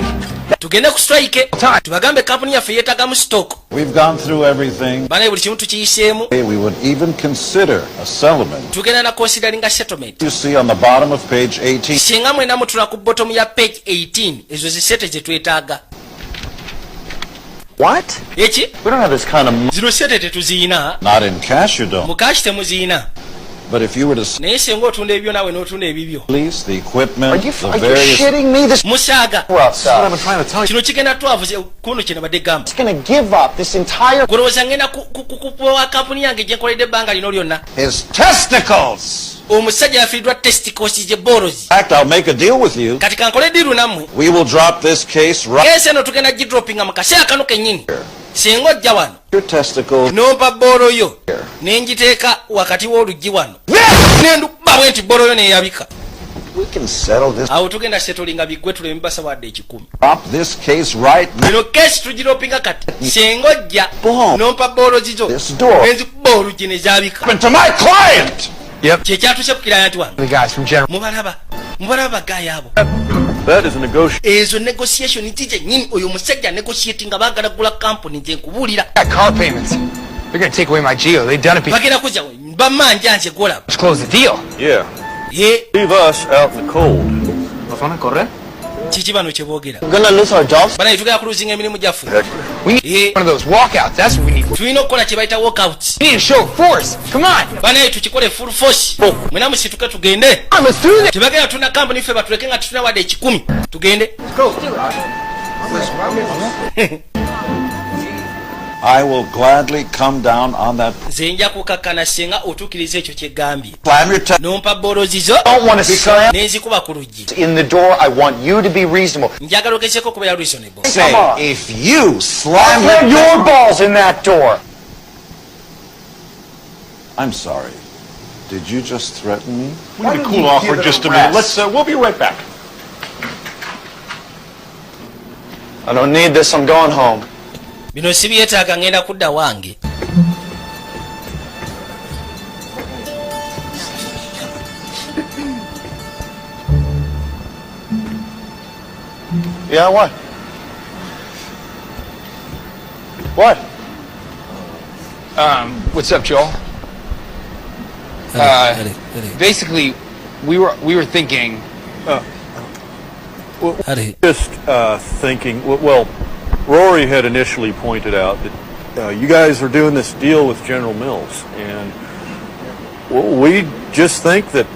tugende ku strike tubagambe kampuni yaffe yeetagamu stock We've gone through everything. banaye buli kimu tukiyiseemu We would even consider a settlement. tugenda na consideringa settlement You see on the bottom of page 18. singa mwena mutula ku bottom ya page 18 ezo zisete ze twetaaga What? eki We don't have this kind of money. zino sete tetuziina Not in cash, you don't. mu kashi temuziina But if you were to naye singa otunda ebyo naawe n'otunda ebibyo lease the equipment, Are you the various... shitting me? This musaaga we're outside. I'm trying to tell you. kino kigenda twavuze kuno kye nabadde gamba It's gonna give up this entire. golowooza ngenda kukuwa kampuni yange gye nkoledde ebbanga lino lyonna His testicles! omusajja yafiiriddwa testicles gye borozi In fact, I'll make a deal with you. kati kankole diru nammwe We will drop this case right... keesi eno tugenda gidropinga mu kaseera kano kennyini singa ojja wano Your testicles... nompa boolo yo nengiteeka wakati w'oluggi wano nendukuba bwe nti boolo yo neyabika We can settle this... awo tugenda setolinga biggwe tuleme basawadde 10 Drop this case right now. eno keesi tugiropinga kati singa ojja nompa boolo zizo This door. nenzikuba oluggi nezabika To my client! Yep. kyekyatuse ku kirayati wange The guys from General. mubalaba bagaayi abo That is a negotiation. ezo negotiation nyennyini oyo omusajja negotiate nga baagala kugula kampuni nze nkubuulira Got car payments. They're gonna take away my geo. They've done it before. bagenda kuzza bamanja nze golaba Let's close the deal. Yeah. ye Leave us out in the cold. Nos van a correr. kiki bano kye boogera We're gonna lose our jobs. banaye tugenda kuluzinga emirimu gyaffe We need Yeah. one of those walkouts. That's what we need. tulina okukola kye bayita walkouts We need to show force. Come on. banaye tukikole full force mwena musituke tugende Come on, let's do this. tebagenda tulina kampuni ffe batuleke nga tutuna wadde 10 tugende I will gladly come down on that... nze nja kukakkana senga otuukiriza ekyo kyegambye Slam your nompa boolozi zo I don't want to slam nenzikuba ku luggi in the door. I want you to be reasonable. njagala ogezeeko okubeera reasonable Say, if you slam Slam your balls in that door. I'm sorry. Did you just threaten me? We need to cool off for just a minute. Let's. We'll be right back. I don't need this. I'm going home. bino si byetaaga ngenda kudda wange Yeah, what? What? What's up, Joel? Basically, we were thinking. Just thinking. Well, Rory had initially pointed out that you guys are doing this deal with General Mills, and we just think that.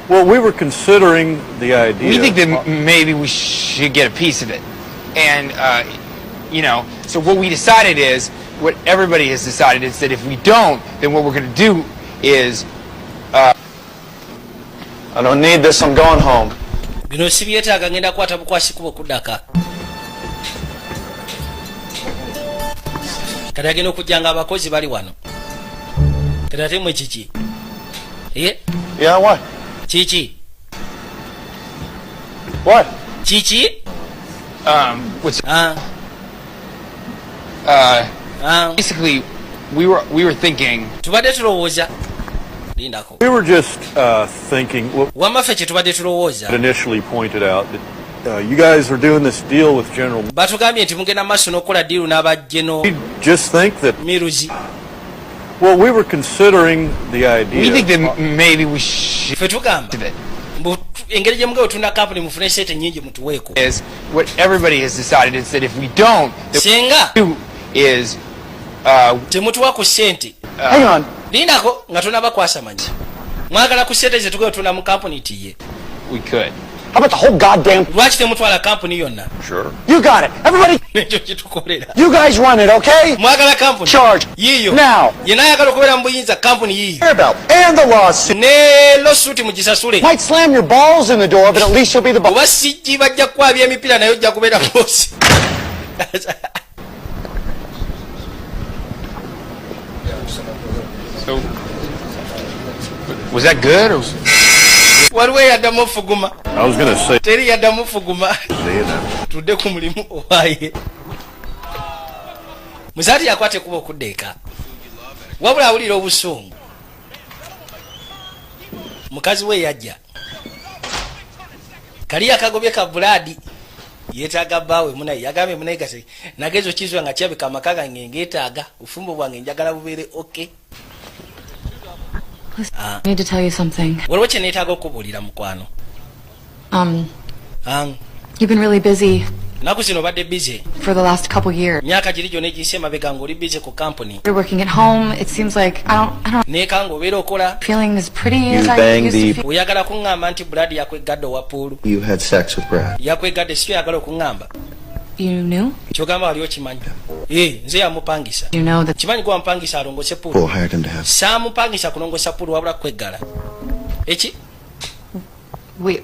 Well, we were considering the idea. We think that maybe we should get a piece of it, and you know. So what we decided is, what everybody has decided is that if we don't, then what we're going to do is. I don't need this. I'm going home. bino si byetaaga ngenda kukwata bukwasi kuba okuddaka kati agenda okujjanga abakozi bali wano kati ate mwe kiki Yeah, what? kiki What? kiki What's ah basically, we were thinking. tubadde tulowooza lindako We were just thinking. wamaffe kye tubadde tulowooza Had initially pointed out that you guys are doing this deal with General. batugambye nti mugenda maaso n'okukola diiru n'abajeno We just think that miruzi Well, we were considering the idea. We think that maybe we should. Ffe tugamba engeri gye mugabe tunda company mufune sente nyingi mutuweeko. Is what everybody has decided is that if we don't, singa is temutuwa ku sente. Hang on. Lindako nga tonaba manyi. Mwagala ku sente ze tugabe tunda mu company tiye. We could. How about the whole goddamn... Lwaki temutwala company yonna? Sure. You got it. Everybody... Ekyo kitukolera. You guys run it, okay? Mwagala company. Charge. Yiyo. Now. Yena ayagala okubeera mu buyinza company yiyo. About and the lawsuit. Ne lawsuit mugisasule. Might slam your balls in the door, but at least you'll be the boss. Oba sijji bajja kwabya emipira naye ojja kubeera boss. So, was that good or? Waliwo yaddamu fuguma. I was going to say. Teri yaddamu fuguma. Tudde ku mulimu owaaye. Muzaati yakwate kuba okuddeeka. Wabula awulira obusungu. Mukazi we yajja. Kali akagobye ka buladi. Yeetaaga bbaawe munaye yagambye munaye gase nagezo kizwa nga kyabika amaka ngeetaaga ufumbo bwange njagala bubeere okay. I need to tell you something. Waliwo kye neetaaga okubuulira mukwano. You've been really busy. Naku zino obadde busy. For the last couple years. Myaka giri gyonna egiyise emabega ng'oli busy ku company. You're working at home. It seems like I don't. Neeka ng'obeera okola. Feeling as pretty as I used to feel. Oyagala kuŋŋamba nti Brad yakwegadde owa pool. You had sex with Brad. Yakwegadde si oyagala okuŋŋamba. You knew? Kyogamba wali okimanyi. Nze yamupangisa. You know that. Kimanyi gwe wampangisa alongose pool. Paul hired him to have. Saamupangisa kulongosa pool wabula kweggala. Eki? Wait.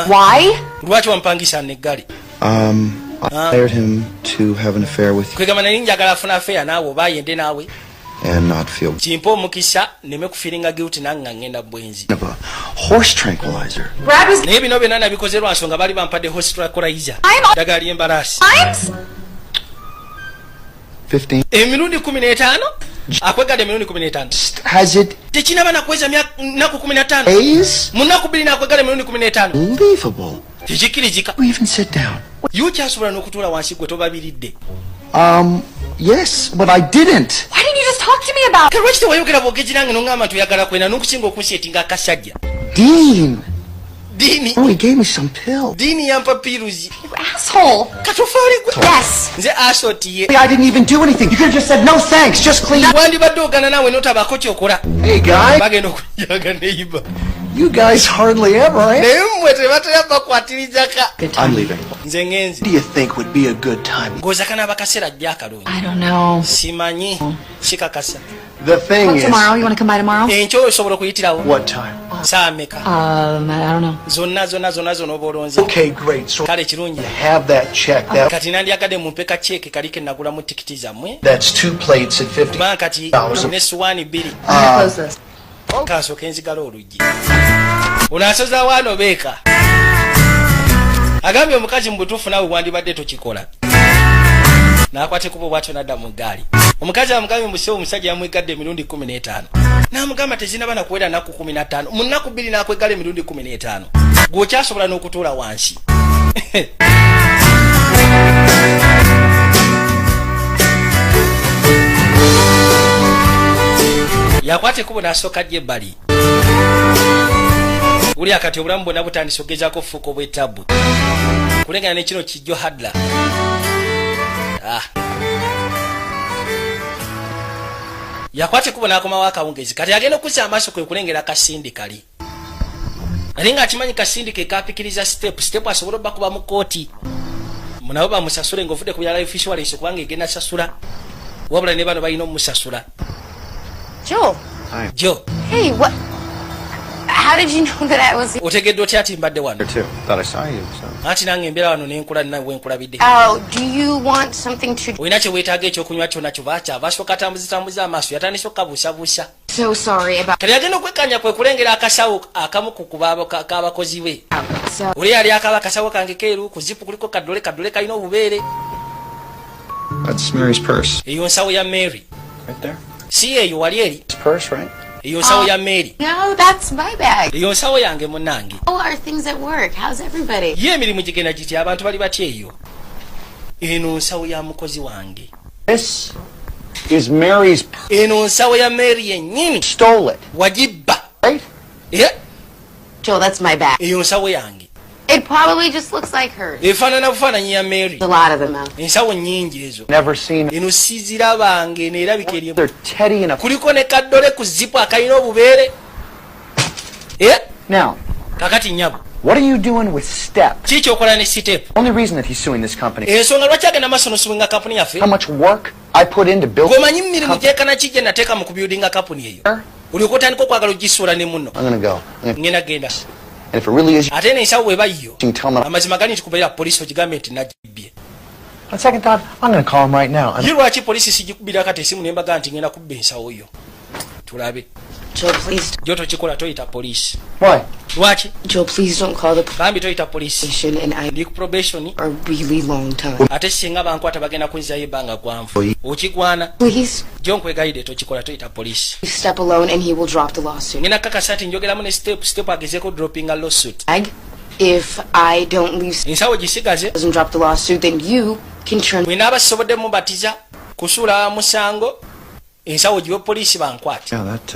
Why? Lwaki wampangisa neggali? I hired him to have an affair with you. Kwegamba nali njagala afuna affair naawe oba yende naawe. And not feel. Kimpa omukisa neme kufiringa guilty nanga ngenda bwenzi. Of a horse tranquilizer. Brad was. Naye bino byonna nabikoze lwa nsonga bali bampadde horse tranquilizer. Ddagala ly'embalaasi. Times? 15. Emirundi 15? Akwegadde emirundi 15. Has it? Tekinaba nakuweza nnaku 15. Days? Mu nnaku 2 nakwegadde emirundi 15. Unbelievable. Tekikirizika. We even sit down. Yokyasobola n'okutuula wansi gwe tobabiridde. Yes, but I didn't. Why didn't you just talk to me about? Lwaki tewayogera bwogezi nange n'oŋŋamba nti oyagala kwena n'okusinga okunseetinga akasajja. Dean. Diini. Oh, he gave me some pills. Diini yampa piruzi. You asshole. Katofaali gwe. Yes. Nze assault ye. I didn't even do anything. You could have just said no thanks, just clean up. Wandibadde ogana naawe n'otabaako kyokola. Hey, guy. Bagenda okunyaga neyiba. You guys hardly ever, eh? Naye mmwe tebatera bakwatirizaka. I'm leaving. Nze ngenzi. What do you think would be a good time? Ng'ozaka n'abakaseera ajja akalungi. I don't know. Simanyi. Sikakasa. The thing What, is... tomorrow? You want to come by tomorrow? Enkya osobola okuyitirawo. What time? Saa meka? I don't know. Zonna oba olonze. Okay, great. So Kale kirungi. have that check. Kati nandyagadde mumpe ka check kali ke nagulamu tikiti zammwe. That's 2 plates at 50. Kubanga kati ne suwaani 2. Close this. Kansooka enzigala oluggi. Onaasoza waano beeka. Agambye omukazi mu butuufu naawe wandibadde tokikola. N'akwata ekubo bw'atyo n'adda mu ggaali. Omukazi amugambye musewo omusajja yamwegadde emirundi 15. N'amugamba tezinaba nakuwera nnaku 15. Mu nnaku 2 n'akwegala emirundi 15. Gw'okyasobola n'okutuula wansi. Yakwata ekubo n'asooka ajja ebbali. Buli akati obulamu bwonna butandise okugezaako okufuuka obw'ettabu. Kulengana ne kino kijjo Hadla. Yakwata ekubo n'akomawo akawungezi. Kati agenda okuzza amaaso kwe kulengera kasindi kali. Naye ng'akimanyi kasindi ke kaapikiriza step asobola obba mu kooti. Munabo bamusasule ng'ovudde ku bya life insurance kubanga egenda sasula. Wabula ne bano balina omusasula. Joe. Hi. Joe. Hey, what? How did you know that I was... Otegedde otya ati mbadde wano? Too. Thought I saw you, so. Anti nange embeera wano nenkula nawe nkulabidde. Oh, do you want something to... Olina kye weetaaga ekyokunywa kyonna kyova asooka atambuzitambuza amaaso yatandise okukabuusabuusa. So sorry about... Kati agenda okwekkaanya kwe kulengera akasawo akamu ku k'abakozi be. So... Oli yali akaba akasawo kange keeru ku zipu kuliko kaddole kalina obubeere. That's Mary's purse. Eyo nsawo ya Mary. Right there. Si eyo wali eri. It's purse, right? Eyo nsawo ya Mary. No, that's my bag. Eyo nsawo yange munnange. How are things at work? How's everybody? Ye emirimu gigenda giti abantu bali batya eyo. Eno nsawo ya mukozi wange. This is Mary's. Eno nsawo ya Mary yennyini. Stole it. Wagibba. Right? Yeah. Joel, that's my bag. Eyo nsawo yange. It probably just looks like hers. Efaanana bufaananyi ya Mary. A lot of them out. Ensawo nnyingi ezo. Never seen. Eno sizirabange neerabika eri. They're Teddy and a. Kuliko ne kaddole ku zipu akalina obubeere. Yeah. Now, kakati nyabo. what are you doing with Step? Kiki okola ne Step? Only reason that he's suing this company. Ensonga lwaki agenda maaso n'osuwinga kampuni yaffe? How much work I put into building. Gwemanyi mirimu gyekana ki gye nateeka mu kubyudinga kampuni eyo. Olyoka otandika okwagala ogisuula ne munno. I'm gonna go. Ngenda genda. And if it really is. Ate n'ensawo bw'eba yo. Tell me. Amazima gali nti kubeera poliisi ogigambe nti nagibbye. On second thought, I'm gonna call him right now. Ye lwaki poliisi sigikubira kati esimu ne mbaga nti ngenda kubba ensawo yo. Tulabe. Joel, please. Jo tokikola toyita poliisi. Why? Lwaki? Joel, please don't call the Bambi toyita poliisi. and I Ndi ku probation. a really long time. Ate singa bankwata bagenda kunzizayo ebbanga gwanvu. Okigwana. Please. Jo nkwegayidde tokikola toyita poliisi. Step alone and he will drop the lawsuit. Ngenda kakasa nti njogeramu ne Step agezeeko dropping a lawsuit. If I don't leave Ensawo gisigaze. doesn't drop the lawsuit, then you can turn. Bwe naaba sisobodde mubatiza kusuula musango ensawo giwe poliisi bankwate. Yeah, that,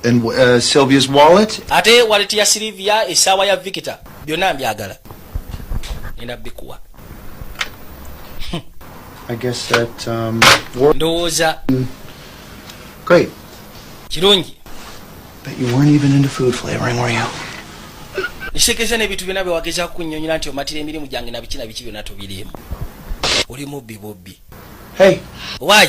and Sylvia's wallet? Ate wallet ya Sylvia, essaawa ya Victor, byonna mbyagala. Nina bikuwa. I guess that, Ndowooza. Great. Kirungi. Bet you weren't even into food flavoring, were you? Nsekeza n'ebintu byonna bye wagezaako kunnyonnyola nti omatira emirimu gyange na biki na biki byonna tobiriimu. Oli mubbi bubbi. Hey. Why?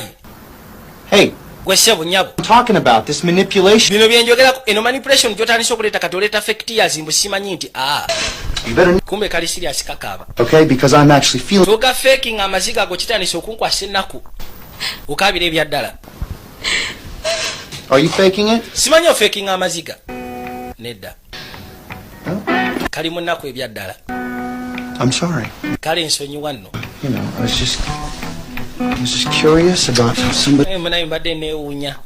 Hey. Gwe ssebo nnyabo. I'm talking about this manipulation. Bino bye njogerako eno manipulation gy'otandise okuleeta kati oleeta fake tears mbu simanyi nti You better. kumbe kali serious kakaaba. Okay, because I'm actually feeling. Toga faking amaziga go kitandise okunkwasa ennaku. Okaabira ebya ddala. Are you faking it? Simanyi faking amaziga. Nedda. Kali munnaku ebya ddala. I'm sorry. Kale nsonyiwa nno. You know, I was just curious about how somebody. Munaye mbadde neewuunya.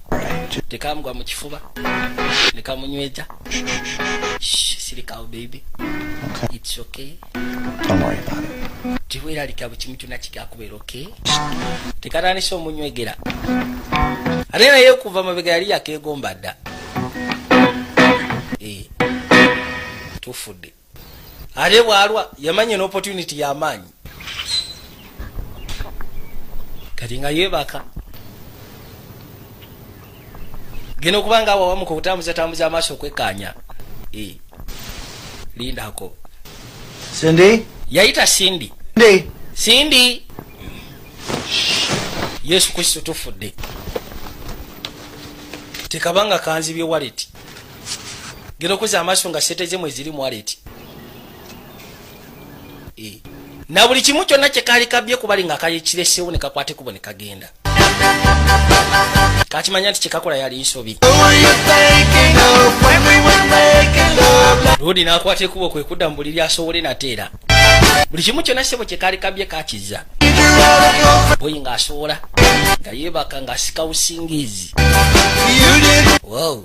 Tekamugwa mu kifuba. Nekamunyweja. Sirikawo baby. Okay. It's okay. Don't worry about it. Tiweeralika buli kimu kyonna kikakubeera okay. Tekatandise omunywegera. Ate naye okuva mabega yali yakeegomba dda. Tufudde. Ate bwalwa yamanya an opportunity y'amaanyi. Kati nga yeebaka. Gena okuba nga awawamu ku butambuza amaaso okwekkaanya. Lindako. Cindy? Yayita Cindy. Cindy. Cindy. Yesu Kristo tufudde. Tekabanga kanzibye wallet. Gena okuza amaaso nga sente mwe ziri mu wallet. Na buli kimu kyonna kye kaali kabye kubali nga kayikireseewo ne kakwate kubo ne kagenda. Kakimanya nti kyekakola yali nsobi. Rodi n'akwata ekubo kwe kudda mu buliri asobole nateera. Buli kimu kyonna ssebo kye kaali kabye kakiza. Boyi ng'asowola nga yeebaka ng'asika busingiizi. Wow.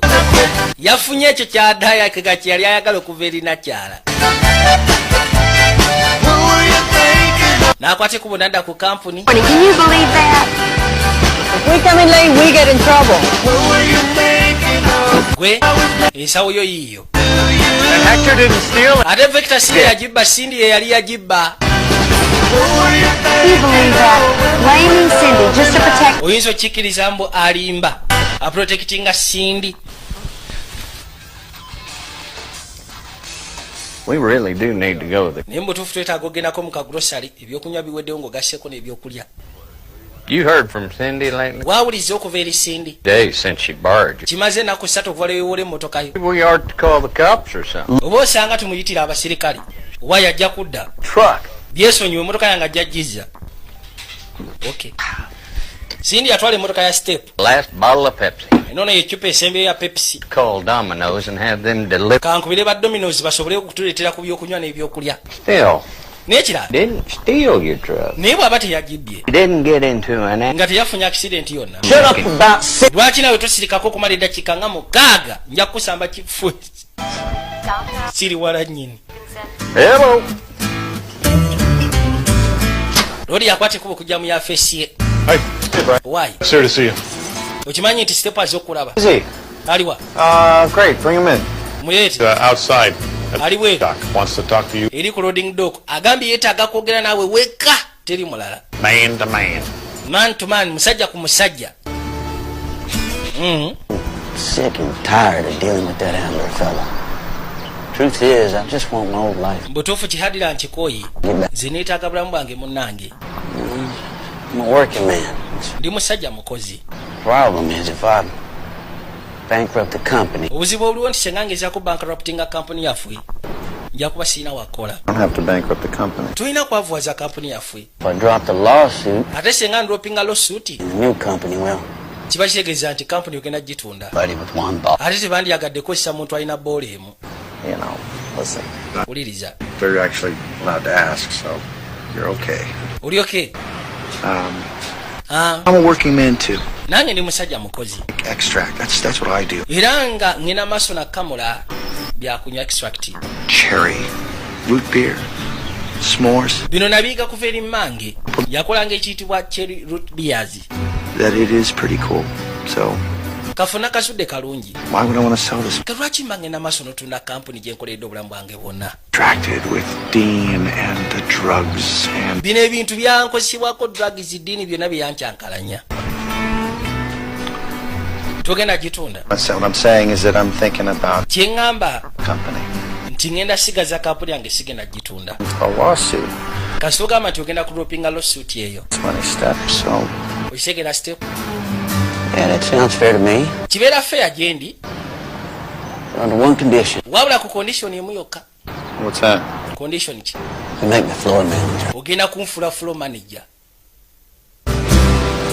Yafunye ekyo ky'addaaya kega kye yali ayagala okuva eri nakyala. N'akwata ekubo n'adda ku kampuni. Can you believe that? If we come in late, we get in trouble. Gwe ensawo yo yiyo. And Hector didn't steal it. Ate Victor si yagibba, Cindy ye yali yagibba. Can you believe that? Blaming Cindy just to protect. Oyinza okikkiriza mbu alimba aprotectinga Cindy. We really do need to go there. Naye mbutuufu twetaaga ogendako mu kagrosary ebyokunywa biweddewo ng'ogasseeko n'ebyokulya. You heard from Cindy lately? Waawuliza okuva eri Cindy. Days since she borrowed you. Kimaze ennaku 3 okuva lwe yeewola emmotoka yo. We ought to call the cops or something. Oba osanga tumuyitira abasirikale. Wa yajja kudda. Truck. Byesonyiwe emmotoka yange ajja jizza. Okay. Cindy yatwala emmotoka ya Step. Last bottle of Pepsi. Enono yecupa esembeyo ya Pepsi. Call Domino's and have them deliver. Kankubire ba Domino's basobole okutuleetera ku byokunywa n'ebyokulya. Still. N'ekirala. Didn't steal your truck. Naye bw'aba teyagibbye. Didn't get into an Nga teyafunye accident yonna. Shut up about six. Lwaki nawe tosirikako okumala eddakiika nga 6 nja kukusamba kifu. Siri wala nnyini. Hello. Lodi yakwata ekubo kujja mu yafeesi ye. Hey. Why? Sir to see you. Okimanyi nti Step azze okulaba. Is he? Aliwa? Great. Bring him in. Mulete. Outside. Aliwe. Doc wants to talk to you. Eri ku loading dock. Agambye yeetaaga kwogera naawe weka. Teri mulala. Man to man. Man to man. Musajja ku musajja. Sick and tired of dealing with that Ambler fella. Truth is, I just want my old life. Mbutuufu kihadira nkikoyi. Nze neetaaga bulamu bwange munnange. I'm a working man. Ndi musajja mukozi. Problem is, if I bankrupt the company. Obuzibu obuliwo nti senga ngezaako bankruptinga kampuni yaffe. Nja kuba sirina wakola. I don't have to bankrupt the company. Tulina kwavuwaza kampuni yaffe. If I drop the lawsuit. Ate senga ndropinga lawsuit. The new company will. Kiba kitegeeza nti kampuni ogenda gitunda. Buddy with one ball. Ate tebandyagadde kukozesa muntu alina boola emu. You know, listen. Uliriza. They're actually allowed to ask, so you're okay. Uli okay? I'm a working man too. Nange ndi musajja mukozi. Extract. That's what I do. Era nga ngina maaso na kamula byakunywa extract. Cherry, root beer, s'mores. Bino nabiyiga kuva eri mmange. Yakolanga ekiyitibwa cherry root beers. That it is pretty cool. So Kafuna kasudde kalungi. why would I want to sell this? Lwaki mba ngenda maaso n'otunda kampuni gye nkoledde obulamu bwange bwonna. Attracted with Dean and the drugs and. Bino ebintu byankozesebwako drugs ddiini byonna byankyankalanya. Togenda gitunda. What I'm saying is that I'm thinking about Kye ŋŋamba company. nti ngenda sigaza kampuni yange sigenda gitunda. A lawsuit. Kasita ogamba nti ogenda kulopinga lawsuit eyo. It's money steps, so. Okitegera Step? Yeah, that sounds fair to me. Kibeera fair gye ndi. Under one condition. Wabula ku condition emu yokka. What's that? Condition ki? You make me floor manager. Ogenda kunfula floor manager.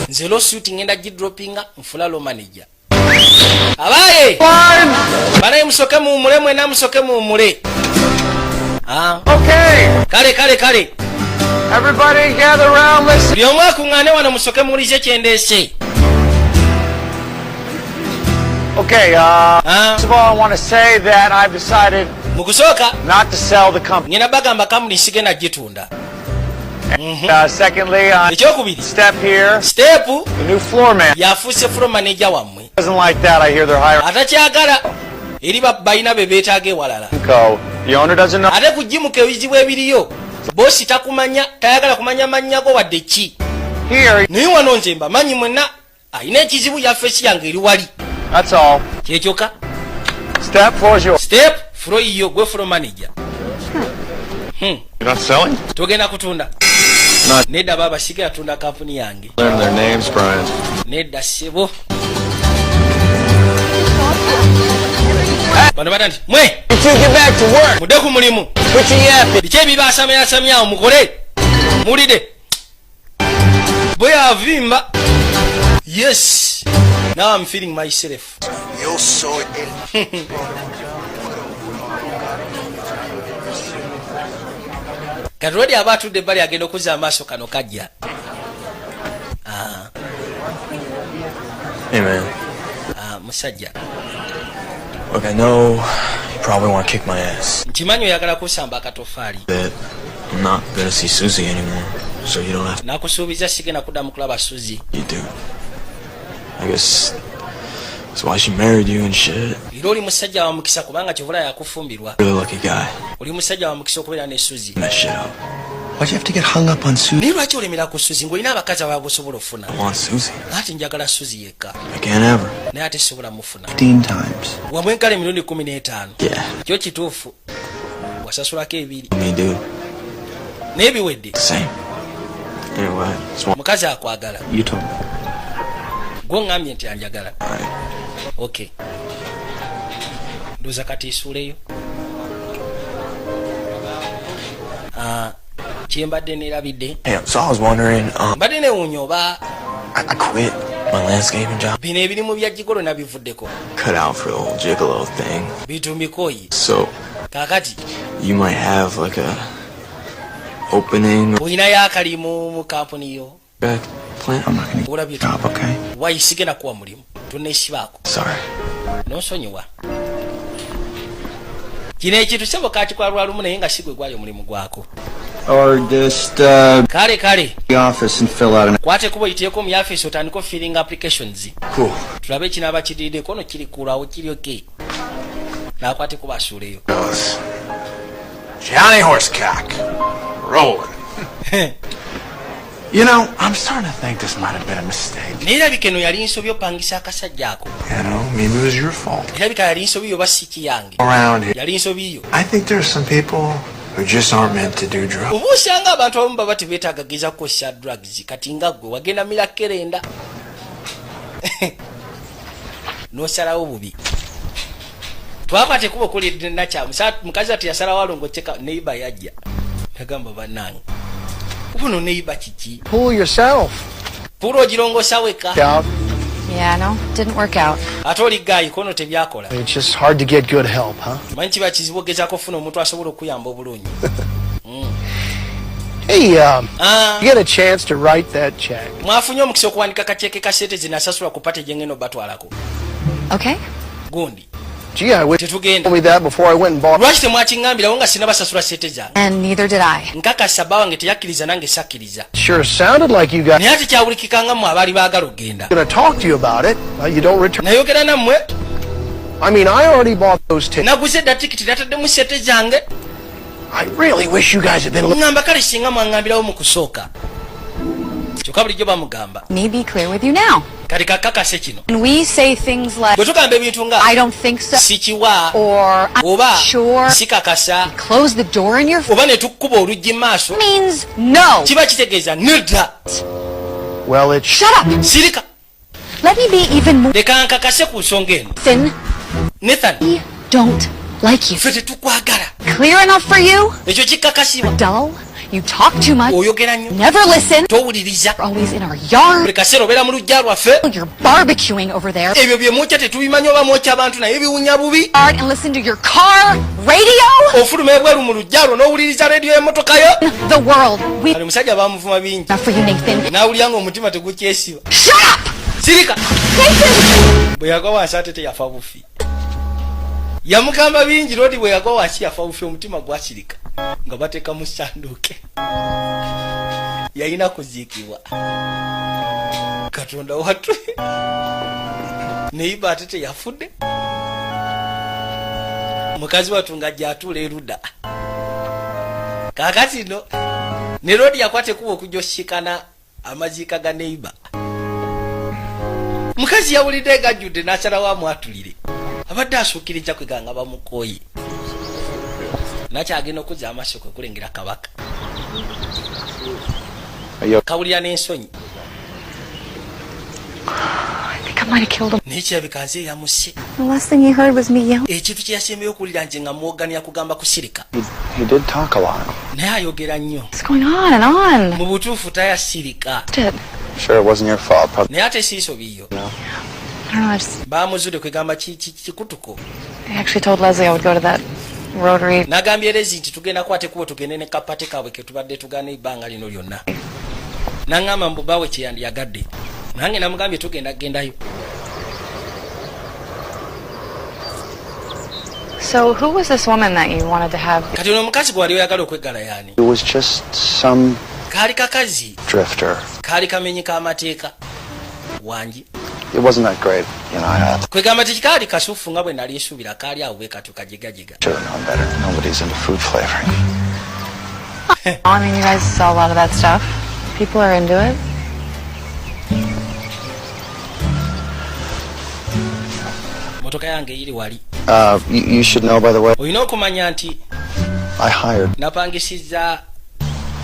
Nze lawsuit ngenda gidropinga nfula law manager. Abaye! Banaye musoke muwumule mwena musoke muwumule. Okay, Kale. everybody gather around, listen. Buli omu akuŋŋaane wano musoke muwulize kyendeese. Okay, first of all, I want to say that I've decided Mu kusooka not to sell the company. ngenda bagamba kampuni sigenda gitunda. Secondly, Ekyokubiri, Step here, Step the new floor man. yafuuse floor manager wammwe. Doesn't like that. I hear they're hiring. Atakyagala eri balina be beetaaga ewalala. Co. The owner doesn't know. Ate kujimuka ebizibu ebiriyo. Boosi takumanya, tayagala kumanya mannya go wadde ki. Here, Naye wano nze mbamanyi mwenna alina ekizibu yafeesi yange eri wali. that's all. Kyekyoka. Step, floor is yours. Step, floor yiyo gwe floor manager. You're not selling? Togenda kutunda. Nedda baba siga yatunda kampuni yange. Learn their names, Brian. Nedda sebo. Bano bata nti mwe You two get back to work. mudde ku mulimu. Put your yapping. Biki ebibaasamyasamyawo mukole. Muwulidde. Bwe yavimba. Yes. Now I'm feeling myself. You're so Kati lwedi aba atudde ebbali agenda okuzza amaaso kano kajja. Hey man, Musajja. look, I know you probably want to kick my ass. Nkimanyi oyagala kusamba akatofaali. That I'm not gonna see Susie anymore, so you don't have to. Nakusuubiza sigenda kuddamu kulaba Suzy. You do. I guess that's why she married you and shit. Era oli musajja wa mukisa kubanga kyovula yakufumbirwa. Really lucky guy. Oli musajja wa mukisa okubeera ne Suzy. That shit up. Why'd you have to get hung up on Susie? Naye lwaki olemera ku Suzy ng'olina abakazi abalala bosobola ofuna? I want Susie. Ati njagala Suzy yekka. I can't have her. Naye ate sobola mufuna. 15 times. Wamwenkala emirundi 15. Yeah. Kyo kituufu. Wasasulako 2. Me dude. Naye biwedde. Same. Anyway, it's one. Mukazi akwagala. You told me. Gwe ngambye nti anjagala. Alright. Okay. Ndoza kati isuuleyo. Kyembadde neerabidde. Hey, so I was wondering, Mbadde newuunya oba I quit my landscaping job. bino ebirimu bya gigolo nabivuddeko. Cut out for the whole gigolo thing. Bitumbikoyi. So, Kaakati you might have like a opening olinayo akalimu mu kampuni yo. back plant. I'm not gonna get Olabye a job, okay? wayisigenda kuwa mulimu. Tonneesibaako. Sorry. N'onsonyiwa. Kino ekintu sebo kakikwalwa lumu naye nga si gwe gwali omulimu gwako. Or just kale the office and fill out an... kwate kubo itieko mu office otandiko filling applications. Cool. Tulabe kinaba kidide kono kiri kulawo kiri okay. Na kwate kuba asuleyo. Johnny Horsecock. Rolling. You know, I'm starting to think this might have been a mistake. Nirabike no yali nsobyo pangisa akasajja ako. You know, maybe it was your fault. Nirabika yali nsobyo basiki yange. Around here. Yali nsobyo. I think there's some people who just aren't meant to do drugs. Ubusanga abantu abamu baba tebetagagiza kukosa drugs kati nga gwe wagenda mirakerenda. Nosalawo bubi. Twakwate kubo kuli nacha mukazi ati yasala walongo cheka neighbor yajja. Yagamba banange. Uno neighbor chichi. Pull yourself. Puro jirongo saweka. Yeah, no, didn't work out. Atoli guy kono tebyakola. It's just hard to get good help, huh? Manchi bakizibogeza ko funo omuntu asobola okuyamba obulungi. Hey, you get a chance to write that check. Mwafunyo mukisa okuwanika kacheke ka sente zinasasula kupata jengeno batwalako. Okay. Gundi. Gee, I wish you told me that before I went and bought. Lwaki temwakingambira wonga sinabasasula sente zange. And neither did I. Nkaka sabawa wange teyakkiriza nange sakkiriza. Sure sounded like you got. Naye ate kyawulikikanga mu abaali baagala ogenda. Gonna talk to you about it. You don't return. Nayogera nammwe. I mean, I already bought those tickets. Naguze dda tikiti nataddemu sente zange. I really wish you guys had been. Ngamba kale singa mwangambirawo mu kusooka. Kyokka bulijjo bamugamba. Me be clear with you now. Kati kakakase kino. When we say things like, bwe tugamba ebintu nga I don't think so, sikiwa or oba I'm sure, sikakasa, close the door in your face, oba ne tukkuba oluggi maaso, means no. kiba kitegeeza nedda. Well, it's. Shut up. Sirika. Let me be even more. Leka nkakase ku nsonga eno. Nathan. Nathan. We don't like you. Ffe tetukwagala. Clear enough for you? Ekyo kikakasibwa. Dull. You talk too much. Oyogera nnyo. Never listen. Towuliriza. You're always in our yard. Buli kaseera obeera mu luggya lwaffe. You're barbecuing over there. Ebyo bye mwokya tetubimanyi oba mwokya abantu naye biwunya bubi. And listen to your car radio. Ofuluma ebweru mu luggya lwo n'owuliriza rediyo y'emmotoka yo. The world. We. Ali musajja bamuvuma bingi. Enough for you, Nathan. N'awulira ng'omutima tegukyesiba. Shut up. Sirika. Nathan. Bwe yagwa wansi ate teyafa bufi. Yamugamba bingi lodi bwe yagwa wansi yafa bufi omutima gwasirika. Nga bateeka mu sanduuke. Yalina kuziikibwa. Katonda wattu. Neiba ate teyafudde. Mukazi wattu ng'ajja atuula erudda. Kaakati no. Ne lodi yakwate kuba okujja oshikana amaziika ga neiba. Mukazi yawulidde ng'ajjudde n'asalawo amwatulire. Abadde asuukiriza kweganga bamukooye. Nakyagenda okuzza amaaso kwe kulengera kabaka. Kawulira n'ensonyi. I think I might have killed him. N'ekirabika nze yamusse. The last thing he heard was me yelling. Ekintu kye yasembeyo okuwulira nze nga mwoganira kugamba kusirika. He did talk a lot. Naye ayogera nnyo. What's going on and on? Mu butuufu tayasirika. Sure, it wasn't your fault. Probably. Naye ate siiso biyo. I don't know, I just. Baamuzudde kwegamba kikutuko. I actually told Leslie I would go to that Rotary. Nagambye Lezi nti tugenda kwate kubo tugende ne kapate kaabwe ke tubadde tugana ebbanga lino lyonna. Nangamba mbu baawe kye yandiyagadde. Nange namugambye tugenda gendayo. So who was this woman that you wanted to have? Kati ono omukazi gwe wali oyagala okweggala yaani? It was just some Kaali kakazi. drifter. Kaali kamenyi k'amateeka. Wangi. It wasn't that great, you know. Kwegamba tekikaali kasuufu nga bwe nali esuubira kaali awo bwe katu kajigajiga. Should have known better. Nobody's into food flavoring. I mean, you guys sell a lot of that stuff. People are into it. Motoka yange iri wali. You should know, by the way. Oyina okumanya nti I hired. Napangisizza.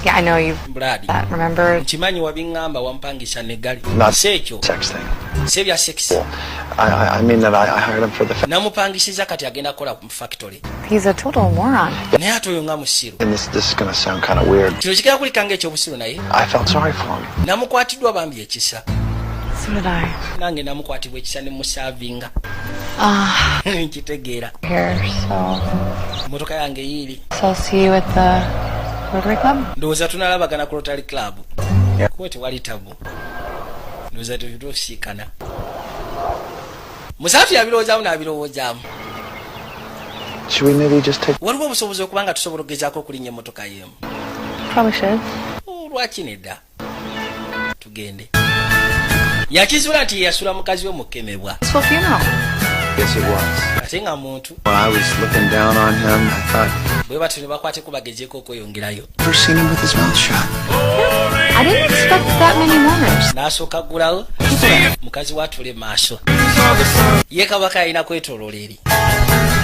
Yeah, I know you. Brady. Remember? Nkimanyi wabiŋŋamba wampangisa n'eggali. Not Seekyo. sex thing. Se bya sex. I mean that I hired him for the. Namupangisiza kati agenda kukola mu factory. He's a total moron. Naye ate oyo nga musiru. And this is gonna sound kind of weird. Kino kigenda kulikanga ekyobusiru naye. I felt sorry for him. Namukwatiddwa bambi ekisa. So did I. Nange namukwatibwa ekisa ne musavinga. Nkitegeera. Here, so. Motoka yange yiri. So I'll see you at the Rotary Club? Ndowooza tunalabagana ku Rotary Club. Kuba tewali tabu. Ndowooza tetusiikana. Musaatu yabirowoozaamu n'abirowoozaamu. Should we maybe just take? Waliwo obusobozi okuba nga tusobola okugezaako okulinnya emmotoka y'emu. probably should. Lwaki nedda tugende yakizuula nti yeyasula mukazi we mukemebwa Peaceful funeral. Yes, it was. ate nga muntu When I was looking down on him, I thought, bwe batyo ne bakwateko bagezeeko okweyongerayo never seen him with his mouth shut. I didn't expect that many mourners. n'asooka ggulawo mukazi watule maaso ye kabaka alina kwetoloola eri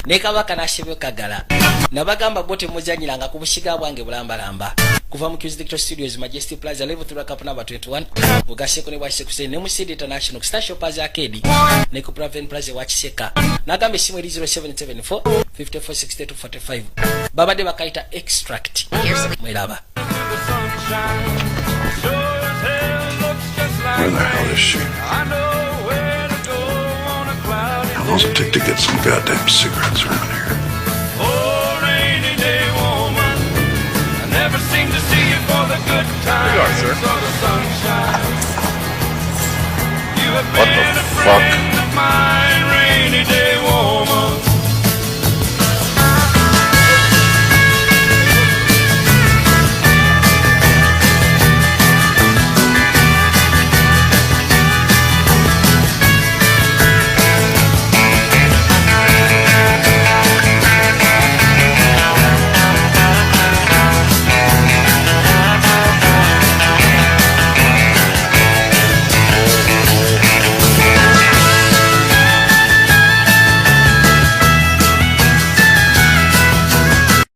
ne kabaka n'asebekagala nabagamba bo temuzanyiranga ku bushiga bwange bulambalamba kuva mu Qzdigital Studios Majesty Plaza level 3 cap number 21 mugaseko ne bwaseko ne mu CD International Star Shoppers Arcade ne ku Praven Plaza wa Kiseka nagambe simu eri 0774 546245 babade bakaita extract mwelaba. Where the hell is she? How long does it take to get some goddamn cigarettes around here? Here you are, sir. What the fuck?